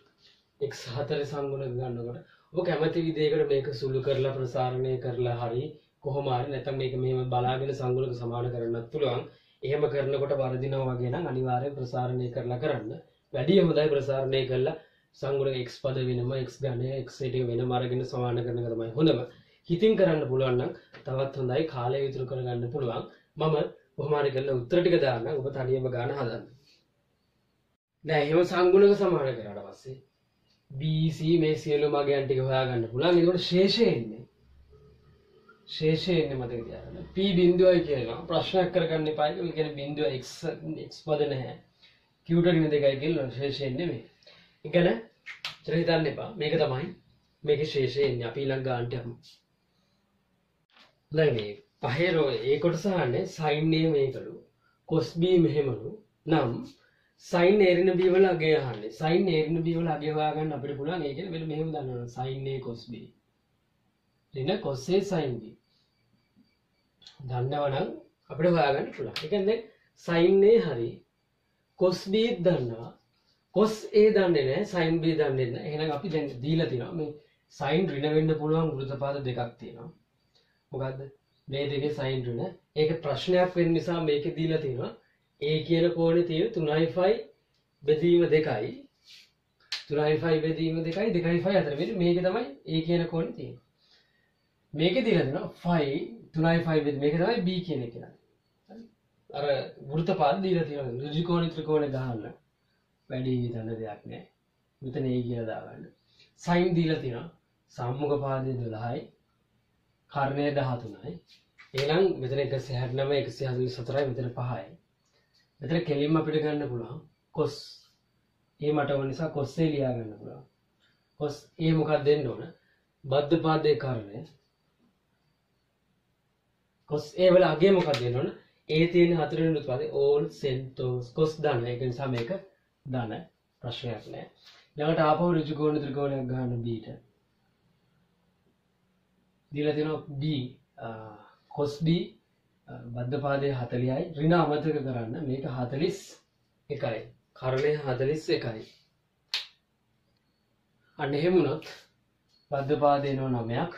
x4 සංගුණක ගන්නකොට ඔබ කැමති විදිහකට මේක සුළු කරලා ප්‍රසාරණය කරලා හරි කොහොම හරි නැත්නම් මේක මෙහෙම බලාගෙන සංගුණක සමාන කරන්නත් පුළුවන් එහෙම කරනකොට වර්ධිනවා වගේ නම් අනිවාර්යෙන් ප්‍රසාරණය කරලා කරන්න වැඩි හොඳයි ප්‍රසාරණය කළා සංගුණක x පද වෙනම x ඝනය x ටික වෙනම අරගෙන සමාන කරන එක තමයි හොඳම. හිතින් කරන්න පුළුවන් නම් තවත් හොඳයි කාලය විතර කරගන්න පුළුවන්. මම කොහොම හරි කරලා උත්තර ටික දාන්න ඔබ තනියම ගන්න හදන්න. දැන් එහෙම සංගුණක සමාන කරාට පස්සේ BC මේ සියලුම අගයන් ටික හොයාගන්න පුළුවන්. ඒකට ශේෂය එන්නේ. ශේෂය එන්නේ මතක තියාගන්න. P බිඳුවයි කියනවා. ප්‍රශ්නයක් කරගන්න එපා. ඒ කියන්නේ බිඳුව x පද නැහැ. q ට ඍණ 2යි කියලා ශේෂය එන්නේ මේ. ඉගෙන ඉතල හිතන්න එපා මේක තමයි මේකේ ශේෂය එන්නේ අපි ඊළඟ ගානට යමු දැන් මේ පහේ රෝ ඒ කොටස අහන්නේ sin a මේකලු cos b මෙහෙමලු නම් sin a ඍණ b වල අගය අහන්නේ sin a ඍණ b වල අගය හොයාගන්න අපිට පුළුවන් ඒ කියන්නේ මෙන්න මෙහෙම දන්නවනේ sin a cos b ඍණ cos a sin b දන්නවනම් අපිට හොයාගන්න පුළුවන් ඒ කියන්නේ sin a හරි cos b දන්නවා cos a දන්නේ නැහැ sin b දන්නේ නැහැ එහෙනම් අපි දැන් දීලා තියෙනවා මේ sin ඍණ වෙන්න පුළුවන් වෘත්තපාද දෙකක් තියෙනවා මොකද්ද මේ දෙකේ sin ඍණ ඒක ප්‍රශ්නයක් වෙන්න නිසා මේකේ දීලා තියෙනවා a කියන කෝණේ තියෙන 3i5 බෙදීම 2යි 3i5 බෙදීම 2යි 2i5 අතර මේකේ තමයි a කියන කෝණේ තියෙන්නේ මේකේ දීලා තියෙනවා 5 3i5 බෙද මේක තමයි b කියන එක නේද අර වෘත්තපාද දීලා තියෙනවා ඍජු කෝණ ත්‍රිකෝණ ගහන්න වැඩි හිතන්න දෙයක් නැහැ. මෙතන A කියලා දාගන්න. sin දීලා තියෙනවා. සම්මුඛ පාදයේ 12යි. කර්ණය 13යි. එහෙනම් මෙතන 169 144යි මෙතන 5යි. මෙතන කෙලින්ම අපිට ගන්න පුළුවන් cos. ඒ මට ඕන නිසා cos A ලියා ගන්න පුළුවන්. cos A මොකක්ද දෙන්න ඕන? බද්ධ පාදයේ කාරණය. cos A වල අගය මොකක්ද දෙන්න ඕන? A තියෙන හතරවෙනි උත්පාදේ all centos cos ධන. ඒක නිසා මේක ධන ප්‍රශ්නයක් නෑ. ඊළඟට ආපහු ඍජු කෝණ ත්‍රිකෝණයක් ගන්න B ට. දීලා තියෙනවා B cos B බද්ධ පාදයේ 40යි ඍණ අමතක කරන්න මේක 41යි. කරණය 41යි. අන්න එහෙම වුණොත් බද්ධ පාදේ නෝ 9ක්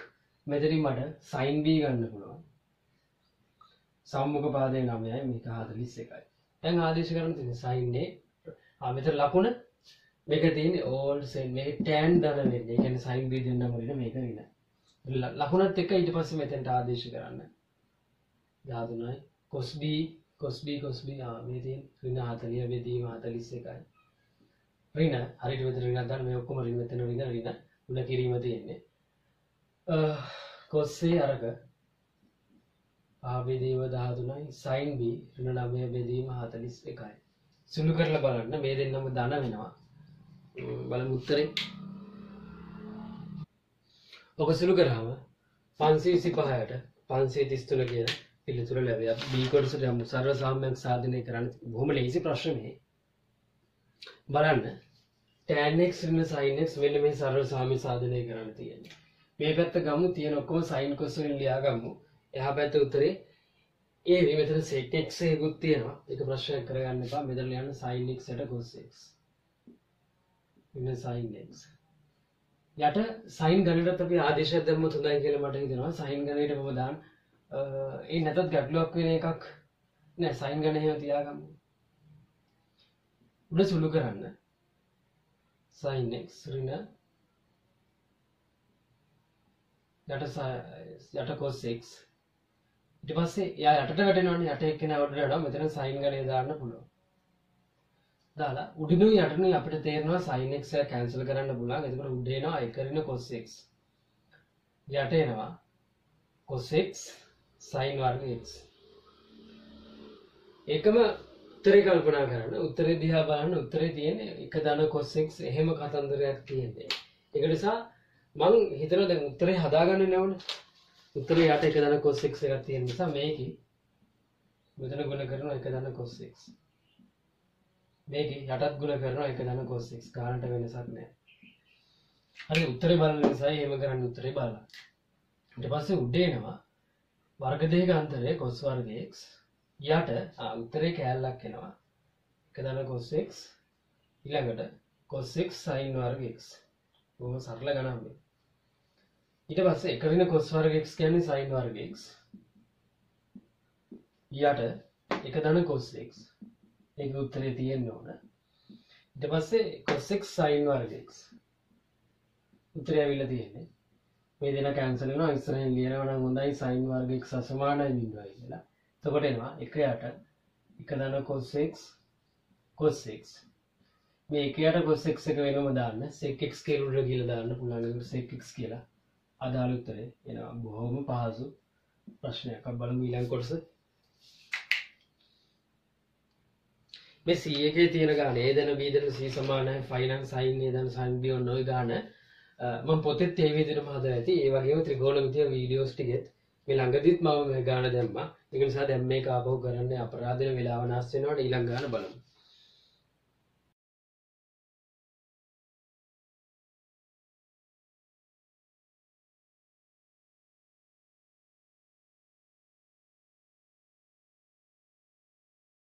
මෙතනින් මට sin B ගන්න පුළුවන්. සම්මුඛ පාදේ 9යි මේක 41යි. දැන් ආදේශ කරන්න තියෙන්නේ sin A මෙතන ලකුණ මේක තියෙන්නේ all sin මේක tan ධන වෙන්නේ. ඒ කියන්නේ sin B දෙන්නම රින මේක රින. ලකුණත් එක්ක ඊට පස්සේ මෙතෙන්ට ආදේශ කරන්න. 13යි cos B මේ තියෙන ඍණ 40 බෙදීම 41යි. ඍණ හරියට මෙතන ඍණක් ගන්න මේ ඔක්කොම ඍණ මෙතන ඍණ උල කිරීම තියෙන්නේ. cos A අරක බෙදීම 13යි sin B ඍණ 9 බෙදීම 41යි. සුළු කරලා බලන්න මේ දෙන්නම ධන වෙනවා. බලමු උත්තරේ. ඔක සුළු කරාම 525ට 533 කියන පිළිතුර ලැබෙනවා. B කොටසට යමු. සරල සාම්‍යයක් සාධනය කරන්න බොහොම ලේසි ප්‍රශ්න මේ. බලන්න tan x ඍණ sin x මෙන්න මේ සරල සාම්‍ය සාධනය කරන්න තියෙන්නේ. මේ පැත්ත ගමු තියෙන ඔක්කොම sin cos වලින් ලියා ගමු. එහා පැත්ත උත්තරේ A මෙතන sec x එකකුත් තියෙනවා. ඒක ප්‍රශ්නයක් කරගන්න එපා. මෙතන ලියන්න sin x යට cos x. ඉන්න sin x. යට sin ගණනට අපි ආදේශයක් දැම්මොත් හොඳයි කියලා මට හිතෙනවා. sin ගණනට මම දාන්න ඒ නැතත් ගැටලුවක් වෙන එකක් නෑ. sin ගණනය තියාගමු. උඩ සුළු කරන්න. sin x ඍණ යට cos x ඊට පස්සේ යා යටට වැටෙනවනේ. යට එක්කෙනා උඩට යනවා. මෙතන sin ගණනය දාන්න පුළුවන්. දාලා උඩිනුයි යටිනුයි අපිට තේරෙනවා sin x එක කැන්සල් කරන්න පුළුවන්. එතකොට උඩ එනවා 1 ඍණ cos x. යට එනවා cos x sin වර්ග x. ඒකම උත්තරේ කල්පනා කරන්න. උත්තරේ දිහා බලන්න. උත්තරේ තියෙන්නේ 1 ධන cos x එහෙම කතන්දරයක් තියෙන්නේ. ඒක නිසා මං හිතනවා දැන් උත්තරේ හදාගන්න නෑවනේ. උත්තරේ යට 1 ධන cos x එකක් තියෙන නිසා මේකේ මෙතන ගුණ කරනවා 1 ධන cos x. මේකේ යටත් ගුණ කරනවා 1 ධන cos x. ගානට වෙනසක් නෑ. හරි උත්තරේ බලන නිසා එහෙම කරන්න උත්තරේ බලන්න. ඊට පස්සේ උඩ එනවා වර්ග දෙක අන්තරය cos වර්ග x. යට උත්තරේ කෑල්ලක් එනවා 1 ධන cos x ඊළඟට cos x sin වර්ග x. බොහොම සරල ගණන් මේ. ඊට පස්සේ 1 ඍණ cos වර්ග x කියන්නේ sin වර්ග x. යට 1 ධන cos x. ඒක උත්තරේ තියෙන්න ඕන. ඊට පස්සේ cos x sin වර්ග x. උත්තරය ඇවිල්ලා තියෙන්නේ. මේ දෙන කැන්සල් වෙනවා. ඉස්සරහින් ලියනවා නම් හොඳයි sin වර්ග x අසමානයි බිඳුවයි කියලා. එතකොට එනවා 1 යට 1 ධන cos x cos x. මේ 1 යට cos x එක වෙනම දාන්න sec x කියලා උඩ ගිහලා දාන්න පුළුවන්. ඒකට sec x කියලා අදාළ උත්තරේ එනවා. බොහොම පහසු ප්‍රශ්නයක්. අපි බලමු ඊළඟ කොටස. මේ C එකේ තියෙන ගාන A ධන B ධන C සමානයි phi නම් sin A ධන sin B ඔන්න ඔය ගාන මම පොතේත් ඒ විදිහටම හදලා ඇති. ඒ වගේම ත්‍රිකෝණමිතිය වීඩියෝස් ටිකෙත් මේ ළඟදිත් මම මේ ගාන දැම්මා. ඒක නිසා දැන් මේක ආපහු කරන්න අපරාධ වෙන වෙලාව නාස් වෙනවට ඊළඟ ගාන බලමු.